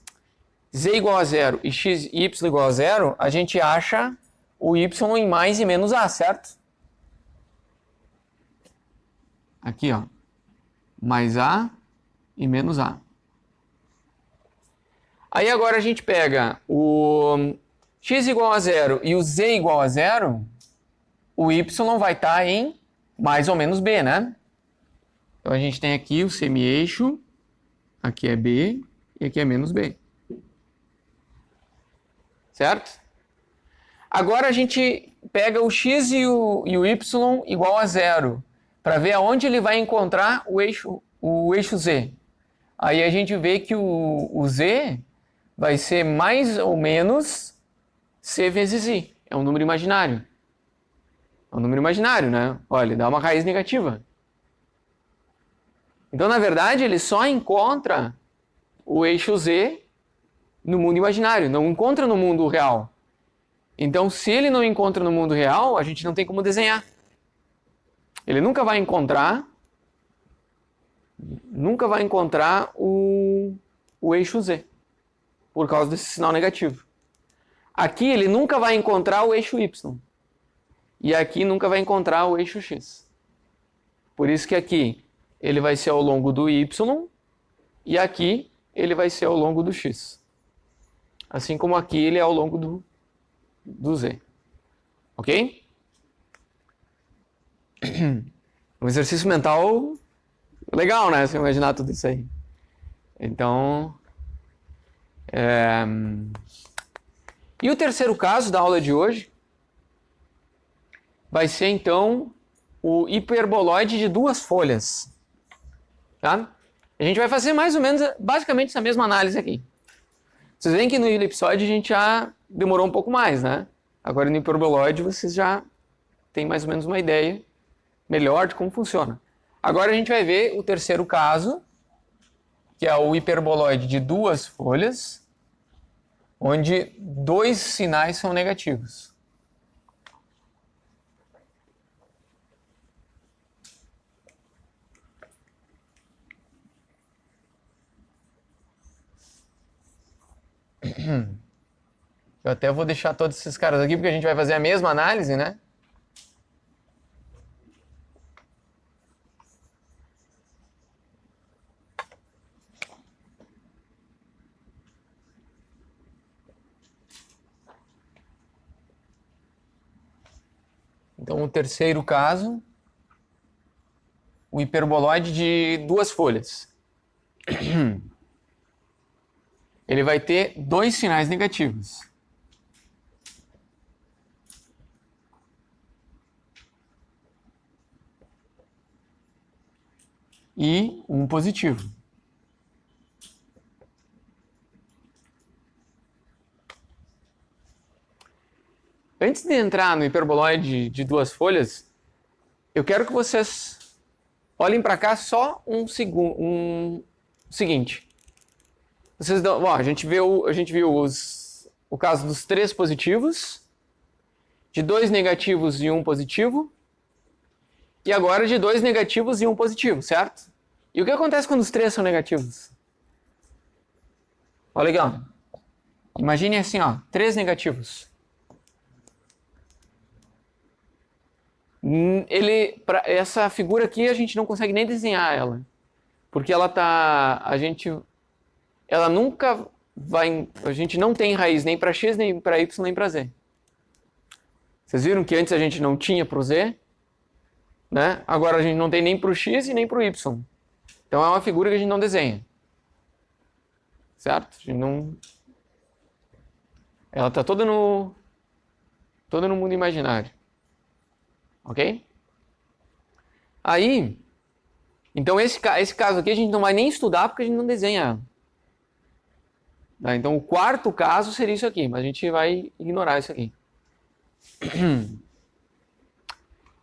z igual a zero e x e y igual a zero, a gente acha o y em mais e menos a, certo? Aqui, ó, mais a e menos a. Aí agora a gente pega o x igual a zero e o z igual a zero, o y vai estar em mais ou menos b, né? Então a gente tem aqui o semi-eixo, aqui é b e aqui é menos b. Certo? Agora a gente pega o x e o y igual a zero, para ver aonde ele vai encontrar o eixo z. Aí a gente vê que o z vai ser mais ou menos c vezes i. É um número imaginário. É um número imaginário, né? Olha, ele dá uma raiz negativa. Então, na verdade, ele só encontra o eixo z no mundo imaginário, não encontra no mundo real. Então, se ele não encontra no mundo real, a gente não tem como desenhar. Ele nunca vai encontrar o eixo z, por causa desse sinal negativo. Aqui ele nunca vai encontrar o eixo y. E aqui nunca vai encontrar o eixo x. Por isso que aqui ele vai ser ao longo do y e aqui ele vai ser ao longo do x. Assim como aqui ele é ao longo do z. Ok? Um exercício mental legal, né? Você imaginar tudo isso aí. Então... E o terceiro caso da aula de hoje vai ser, então, o hiperboloide de duas folhas. Tá? A gente vai fazer mais ou menos, basicamente, essa mesma análise aqui. Vocês veem que no elipsoide a gente já demorou um pouco mais, né? Agora no hiperboloide vocês já têm mais ou menos uma ideia melhor de como funciona. Agora a gente vai ver o terceiro caso, que é o hiperboloide de duas folhas, onde dois sinais são negativos. Eu até vou deixar todos esses caras aqui, porque a gente vai fazer a mesma análise, né? Então, o terceiro caso, o hiperboloide de duas folhas. Ele vai ter dois sinais negativos. E um positivo. Antes de entrar no hiperboloide de duas folhas, eu quero que vocês olhem para cá só um seguinte. Vocês dão, ó, a gente viu o caso dos três positivos, de dois negativos e um positivo, e agora de dois negativos e um positivo, certo? E o que acontece quando os três são negativos? Ó, legal. Imagine assim, ó, três negativos. Essa figura aqui a gente não consegue nem desenhar ela, porque ela nunca vai, a gente não tem raiz nem para x, nem para y, nem para z. Vocês viram que antes a gente não tinha para o z, né? Agora a gente não tem nem para o x e nem para o y. Então é uma figura que a gente não desenha, certo? A gente não, ela está toda no mundo imaginário. Ok? Aí, então esse caso aqui a gente não vai nem estudar porque a gente não desenha ela. Tá? Então o quarto caso seria isso aqui, mas a gente vai ignorar isso aqui.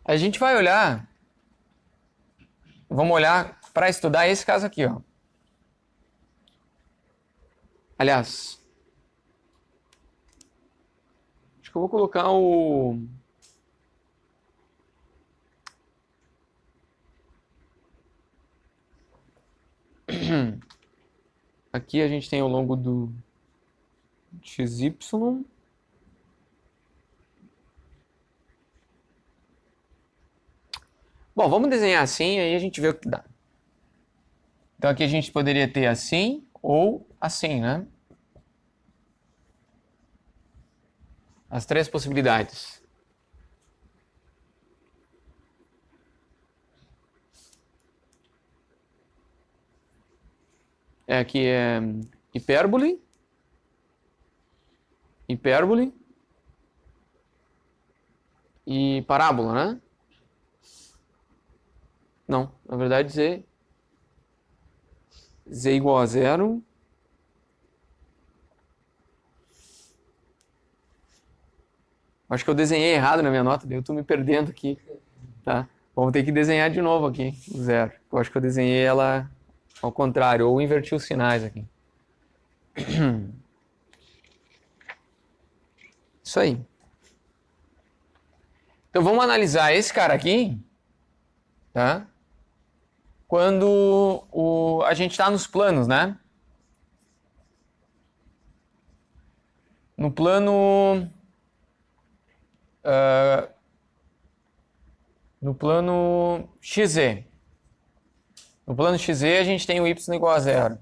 A gente vai olhar, vamos olhar para estudar esse caso aqui, ó. Aliás, acho que eu vou colocar Aqui a gente tem ao longo do XY. Bom, vamos desenhar assim, aí a gente vê o que dá. Então aqui a gente poderia ter assim ou assim, né? As três possibilidades. Aqui é hipérbole, hipérbole e parábola, né? Não, na verdade z igual a zero. Acho que eu desenhei errado na minha nota, daí eu tô me perdendo aqui, tá? Vamos ter que desenhar de novo aqui, o zero. Eu acho que eu desenhei ela ao contrário, ou inverti os sinais aqui. Isso aí. Então vamos analisar esse cara aqui, tá? Quando a gente está nos planos, né? No plano... no plano XZ. No plano XZ a gente tem o y igual a zero.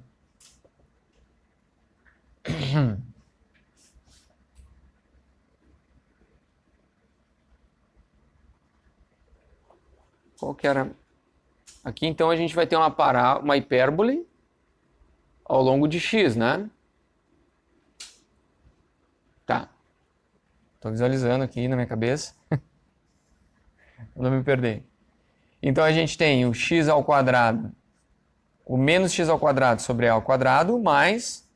Qual que era? Aqui então a gente vai ter uma hipérbole ao longo de x, né? Tá. Estou visualizando aqui na minha cabeça. Não me perder. Então a gente tem o x ao quadrado, o menos x ao quadrado sobre a ao quadrado, mais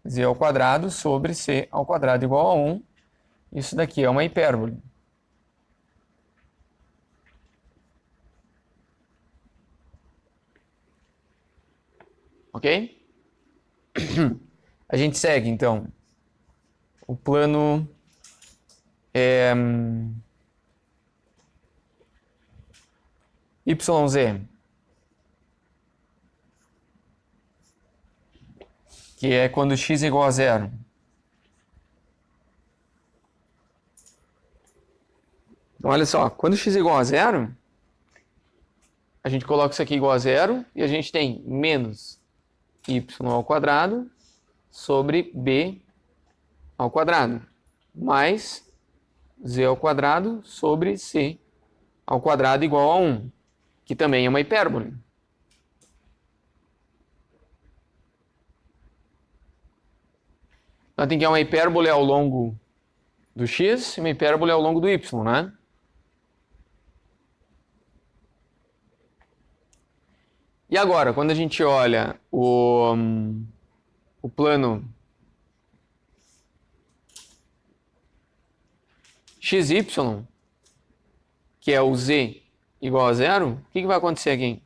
z ao quadrado sobre c ao quadrado igual a 1. Isso daqui é uma hipérbole. Ok? A gente segue, então, o plano YZ, que é quando x é igual a zero. Então, olha só, quando x é igual a zero, a gente coloca isso aqui igual a zero e a gente tem menos y ao quadrado sobre b ao quadrado, mais z ao quadrado sobre c ao quadrado igual a 1, que também é uma hipérbole. Então tem que é uma hipérbole ao longo do x e uma hipérbole ao longo do y, né? E agora, quando a gente olha o plano XY, que é o z igual a zero, o que vai acontecer aqui?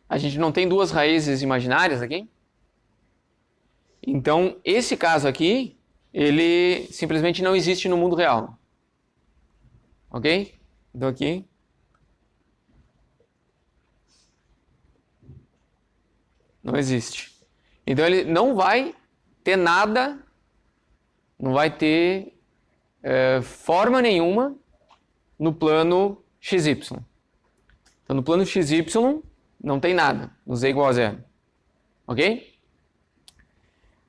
A gente não tem duas raízes imaginárias aqui? Então, esse caso aqui, ele simplesmente não existe no mundo real. Ok? Então aqui. Não existe. Então ele não vai ter nada, não vai ter forma nenhuma no plano XY. Então no plano XY não tem nada, no z igual a zero. Ok?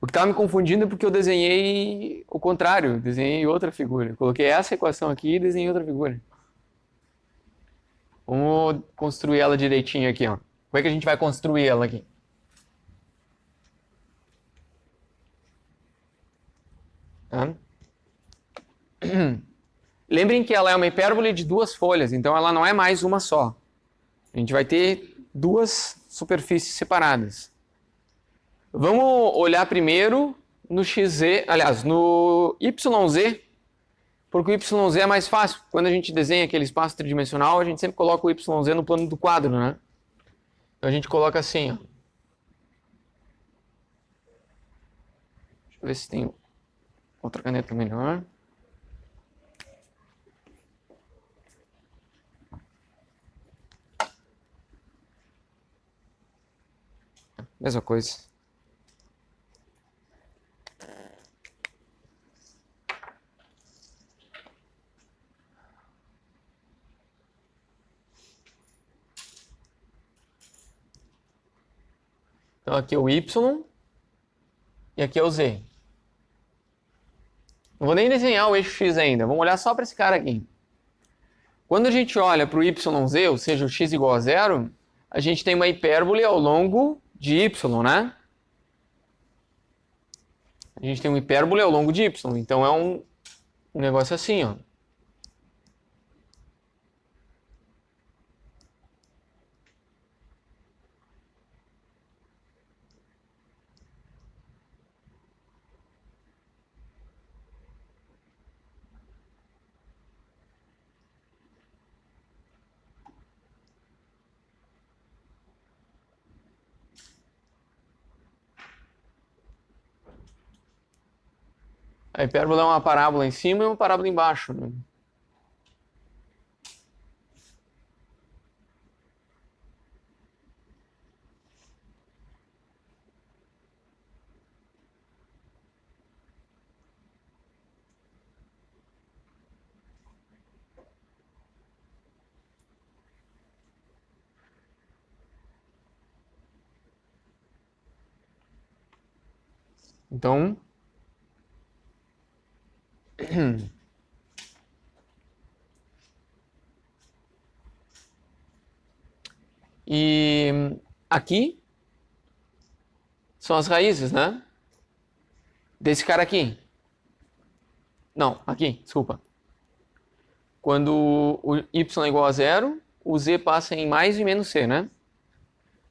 O que estava me confundindo é porque eu desenhei o contrário, desenhei outra figura. Coloquei essa equação aqui e desenhei outra figura. Vamos construir ela direitinho aqui, ó. Como é que a gente vai construir ela aqui? Tá? Lembrem que ela é uma hipérbole de duas folhas, então ela não é mais uma só. A gente vai ter duas superfícies separadas. Vamos olhar primeiro no XZ, aliás, no YZ, porque o YZ é mais fácil. Quando a gente desenha aquele espaço tridimensional, a gente sempre coloca o YZ no plano do quadro, né? Então a gente coloca assim, ó. Deixa eu ver se tem outra caneta melhor. Mesma coisa. Então aqui é o Y e aqui é o Z. Não vou nem desenhar o eixo X ainda, vamos olhar só para esse cara aqui. Quando a gente olha para o YZ, ou seja, o X igual a zero, a gente tem uma hipérbole ao longo de Y, né? A gente tem uma hipérbole ao longo de Y, então é um negócio assim, ó. A hipérbole é uma parábola em cima e uma parábola embaixo, né? Então, e aqui são as raízes, né? Desse cara aqui. Não, aqui, desculpa. Quando o y é igual a zero, o z passa em mais e menos c, né?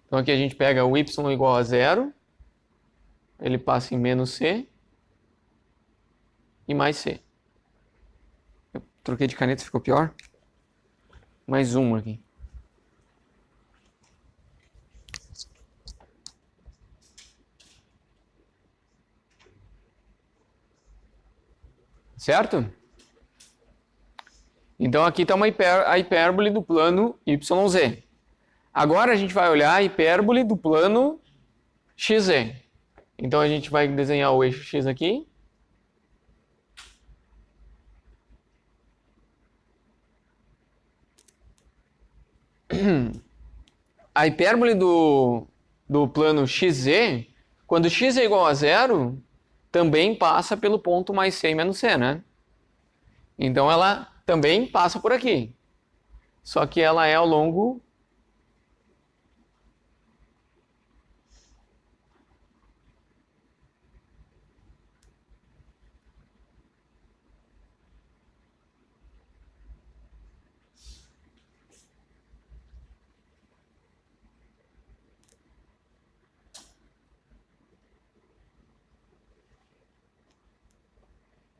Então aqui a gente pega o y igual a zero, ele passa em menos c e mais c. Eu troquei de caneta, ficou pior. Mais uma aqui. Certo? Então aqui está a hipérbole do plano YZ. Agora a gente vai olhar a hipérbole do plano XZ. Então a gente vai desenhar o eixo X aqui. A hipérbole do plano XZ, quando x é igual a zero, também passa pelo ponto mais c e menos c, né? Então ela também passa por aqui. Só que ela é ao longo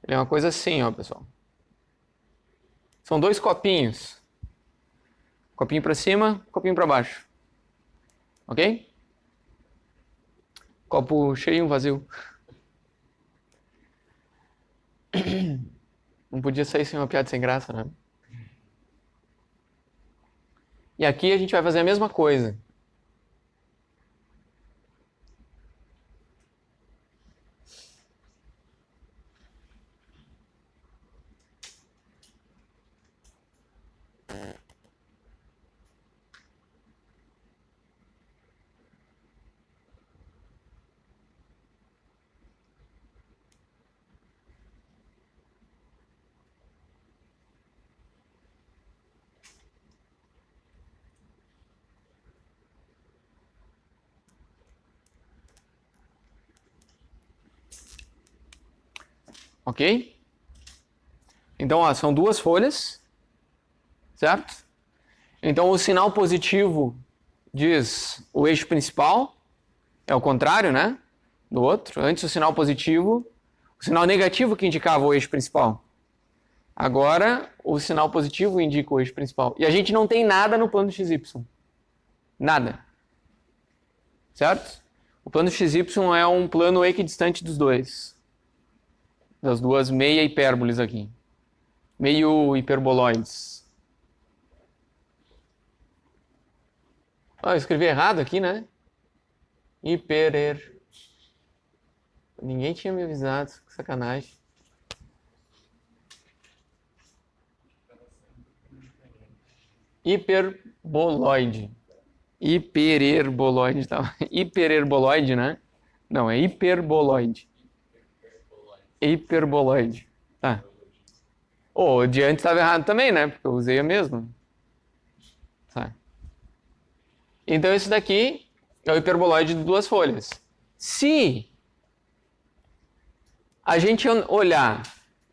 ele é uma coisa assim, ó, pessoal. São dois copinhos. Copinho para cima, copinho para baixo. Ok? Copo cheio e um vazio. Não podia sair sem uma piada sem graça, né? E aqui a gente vai fazer a mesma coisa. Ok? Então, ó, são duas folhas, certo? Então, o sinal positivo diz o eixo principal, é o contrário, né? Do outro. Antes o sinal positivo, o sinal negativo que indicava o eixo principal. Agora, o sinal positivo indica o eixo principal. E a gente não tem nada no plano XY. Nada. certo? O plano XY é um plano equidistante dos dois. Das duas meia hipérboles aqui. Meio hiperboloides. Eu escrevi errado aqui, né? Ninguém tinha me avisado. Que sacanagem. Hiperboloide. Hipererboloide, tá? Hipererboloide, né? Não, é hiperboloide. Hiperboloide. Tá. O de antes estava errado também, né? Porque eu usei a mesma. Tá. Então, esse daqui é o hiperboloide de duas folhas. Se a gente olhar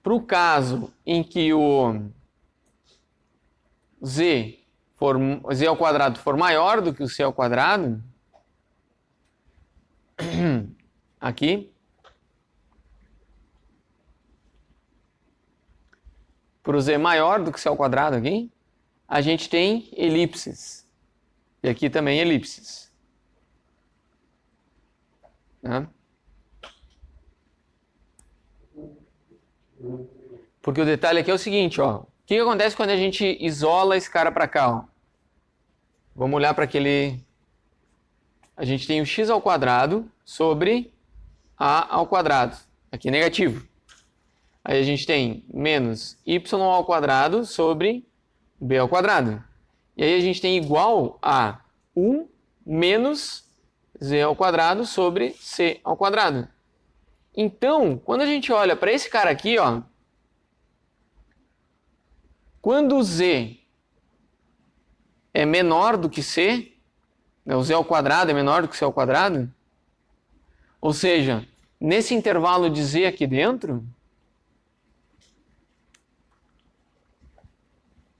para o caso em que o z ao quadrado for maior do que o c ao quadrado, aqui, para o z maior do que c ao quadrado aqui, a gente tem elipses. E aqui também elipses. Né? Porque o detalhe aqui é o seguinte, ó. O que acontece quando a gente isola esse cara para cá, ó? Vamos olhar para aquele... A gente tem o x ao quadrado sobre a ao quadrado. Aqui é negativo. Aí a gente tem menos y ao quadrado sobre b ao quadrado. E aí a gente tem igual a 1 menos z ao quadrado sobre c ao quadrado. Então, quando a gente olha para esse cara aqui, ó, quando z é menor do que c, o z ao quadrado é menor do que c ao quadrado, ou seja, nesse intervalo de z aqui dentro,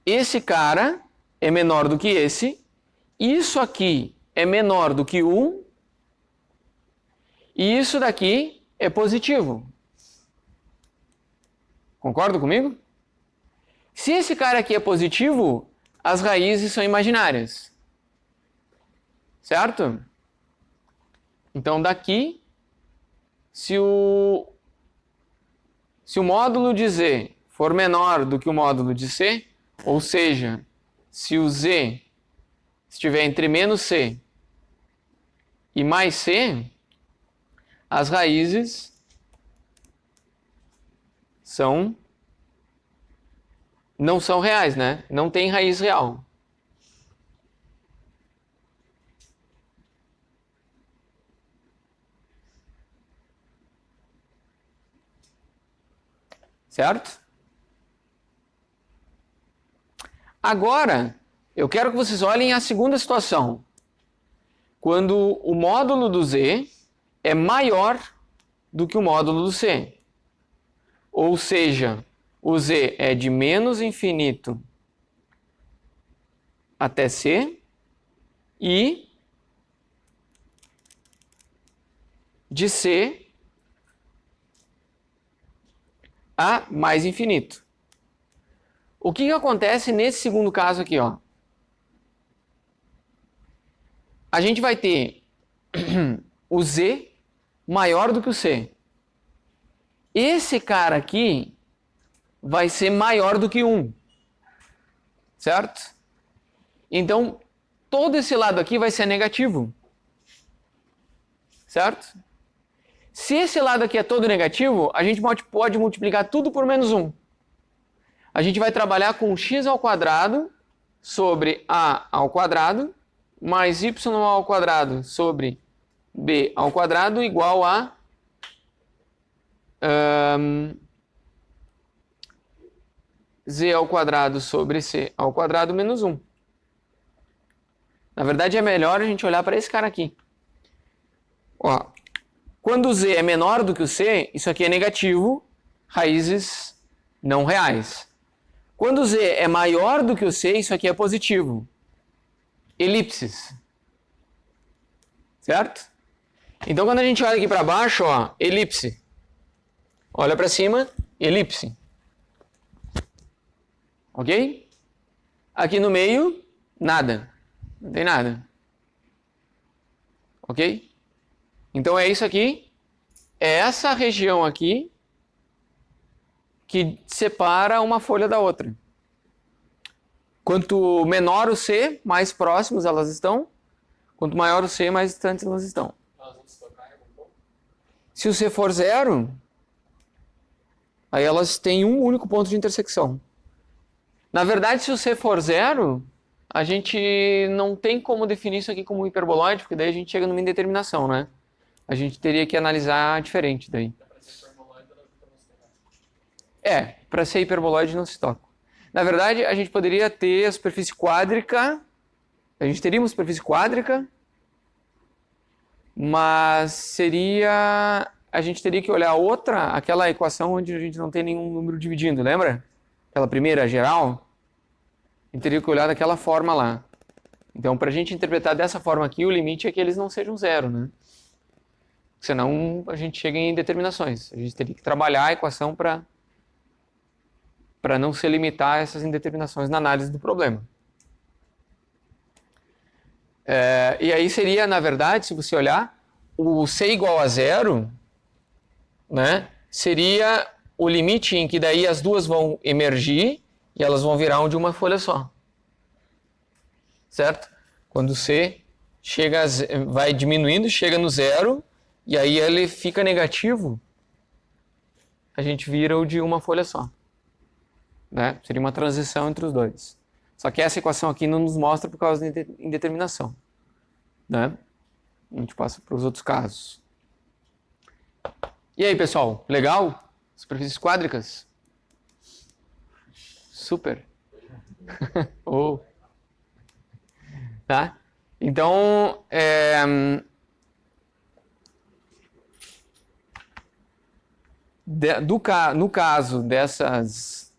esse cara é menor do que esse, isso aqui é menor do que 1, e isso daqui é positivo. Concorda comigo? Se esse cara aqui é positivo, as raízes são imaginárias. Certo? Então, daqui, se o módulo de z for menor do que o módulo de c, ou seja, se o z estiver entre menos c e mais c, as raízes não são reais, né? Não tem raiz real. Certo? Agora, eu quero que vocês olhem a segunda situação. Quando o módulo do z é maior do que o módulo do c. Ou seja, o z é de menos infinito até c e de c a mais infinito. O que acontece nesse segundo caso aqui, ó? A gente vai ter o z maior do que o c. Esse cara aqui vai ser maior do que 1. Certo? Então, todo esse lado aqui vai ser negativo. Certo? Se esse lado aqui é todo negativo, a gente pode multiplicar tudo por menos 1. A gente vai trabalhar com x ao quadrado sobre a ao quadrado mais y ao quadrado sobre b ao quadrado igual a z ao quadrado sobre c ao quadrado menos 1. Na verdade, é melhor a gente olhar para esse cara aqui. Ó, quando o z é menor do que o c, isso aqui é negativo, raízes não reais. Quando o z é maior do que o c, isso aqui é positivo, elipses. Certo? Então, quando a gente olha aqui para baixo, ó, elipse. Olha para cima, elipse. Ok? Aqui no meio, nada. Não tem nada. ok? Então é isso aqui, é essa região aqui que separa uma folha da outra. Quanto menor o C, mais próximos elas estão. Quanto maior o C, mais distantes elas estão. Se o C for 0, aí elas têm um único ponto de intersecção. Na verdade, se o C for 0, a gente não tem como definir isso aqui como hiperboloide, porque daí a gente chega numa indeterminação, né? A gente teria que analisar diferente daí. Para ser hiperboloide não se toca. Na verdade, a gente poderia ter a superfície quádrica, a gente teria uma superfície quádrica, mas a gente teria que olhar aquela equação onde a gente não tem nenhum número dividindo, lembra? Aquela primeira geral, a gente teria que olhar daquela forma lá. Então, para a gente interpretar dessa forma aqui, o limite é que eles não sejam 0, né? Senão a gente chega em indeterminações. A gente teria que trabalhar a equação para não se limitar a essas indeterminações na análise do problema. E aí seria, na verdade, se você olhar, o C igual a 0, né, seria o limite em que daí as duas vão emergir e elas vão virar um de uma folha só. Certo? Quando o C vai diminuindo, chega no 0, e aí ele fica negativo, a gente vira o de uma folha só. Né? Seria uma transição entre os dois. Só que essa equação aqui não nos mostra por causa da indeterminação. Né? A gente passa para os outros casos. E aí, pessoal? Legal? Superfícies quádricas? Super. Oh. Tá? Então, no caso dessas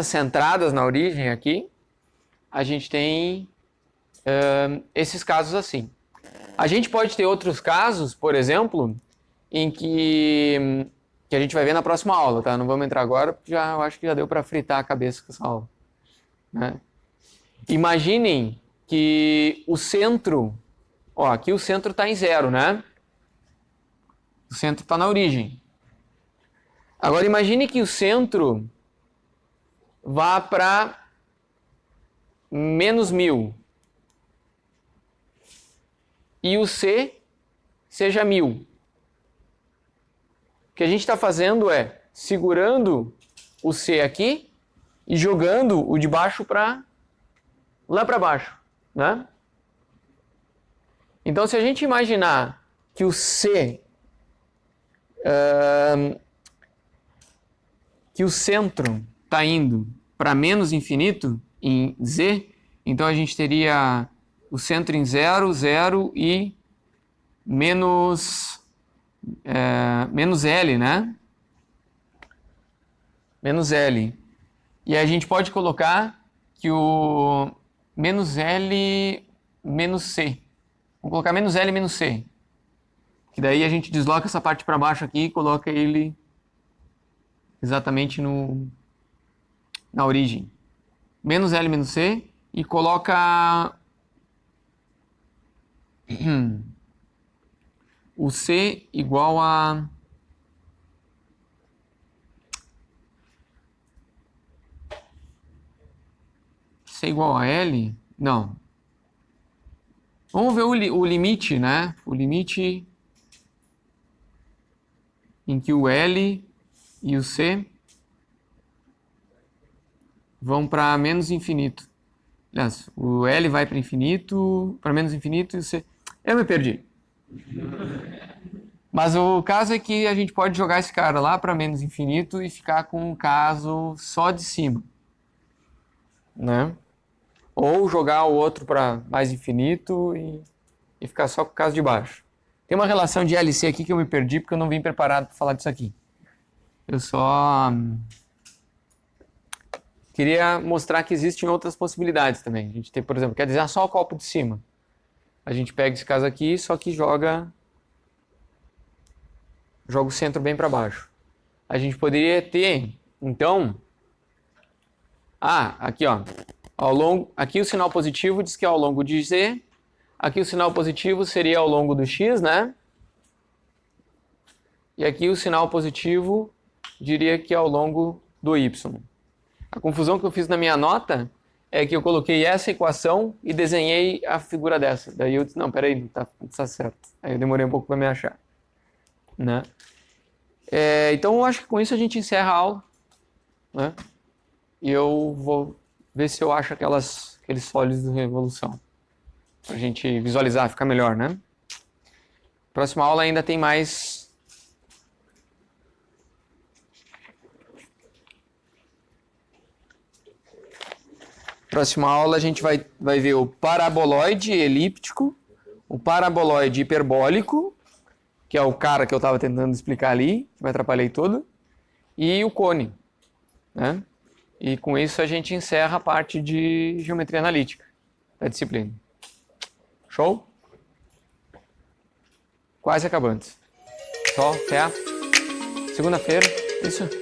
centradas na origem aqui, a gente tem esses casos assim. A gente pode ter outros casos, por exemplo, em que a gente vai ver na próxima aula, tá? Não vamos entrar agora, porque eu acho que já deu para fritar a cabeça com essa aula. Né? Imaginem que o centro, aqui o centro está em 0, né? O centro está na origem. Agora imagine que o centro vá para -1000 e o C seja 1000. O que a gente está fazendo é segurando o C aqui e jogando o de baixo lá para baixo, né? Então, se a gente imaginar que o C, que o centro está indo para menos infinito em Z, então a gente teria o centro em 0, 0 e menos L, né? Menos L. E a gente pode colocar que o menos L menos C. Vamos colocar menos L menos C. Que daí a gente desloca essa parte para baixo aqui e coloca ele exatamente na origem. Menos L menos C e coloca o C igual a C igual a L? Não. Vamos ver o limite, né? O limite em que o L e o C vão para menos infinito. Aliás, o L vai para infinito, para menos infinito e o C... Eu me perdi. Mas o caso é que a gente pode jogar esse cara lá para menos infinito e ficar com um caso só de cima. Né? Ou jogar o outro para mais infinito e ficar só com o caso de baixo. Tem uma relação de LC aqui que eu me perdi porque eu não vim preparado para falar disso aqui. Eu só queria mostrar que existem outras possibilidades também. A gente tem, por exemplo, quer desenhar só o copo de cima. A gente pega esse caso aqui, só que joga o centro bem para baixo. A gente poderia ter, então... aqui, ó. Aqui o sinal positivo diz que é ao longo de Z. Aqui o sinal positivo seria ao longo do X, né? E aqui o sinal positivo diria que é ao longo do Y. A confusão que eu fiz na minha nota é que eu coloquei essa equação e desenhei a figura dessa. Daí eu disse, não, peraí, não tá certo. Aí eu demorei um pouco para me achar. Né? Então eu acho que com isso a gente encerra a aula. Né? E eu vou ver se eu acho aqueles sólidos de revolução. Pra gente visualizar, ficar melhor, né? Próxima aula ainda tem mais... Próxima aula a gente vai ver o paraboloide elíptico, o paraboloide hiperbólico, que é o cara que eu estava tentando explicar ali, que me atrapalhei todo, e o cone. Né? E com isso a gente encerra a parte de geometria analítica da disciplina. Show? Quase acabando. Só até segunda-feira. Isso.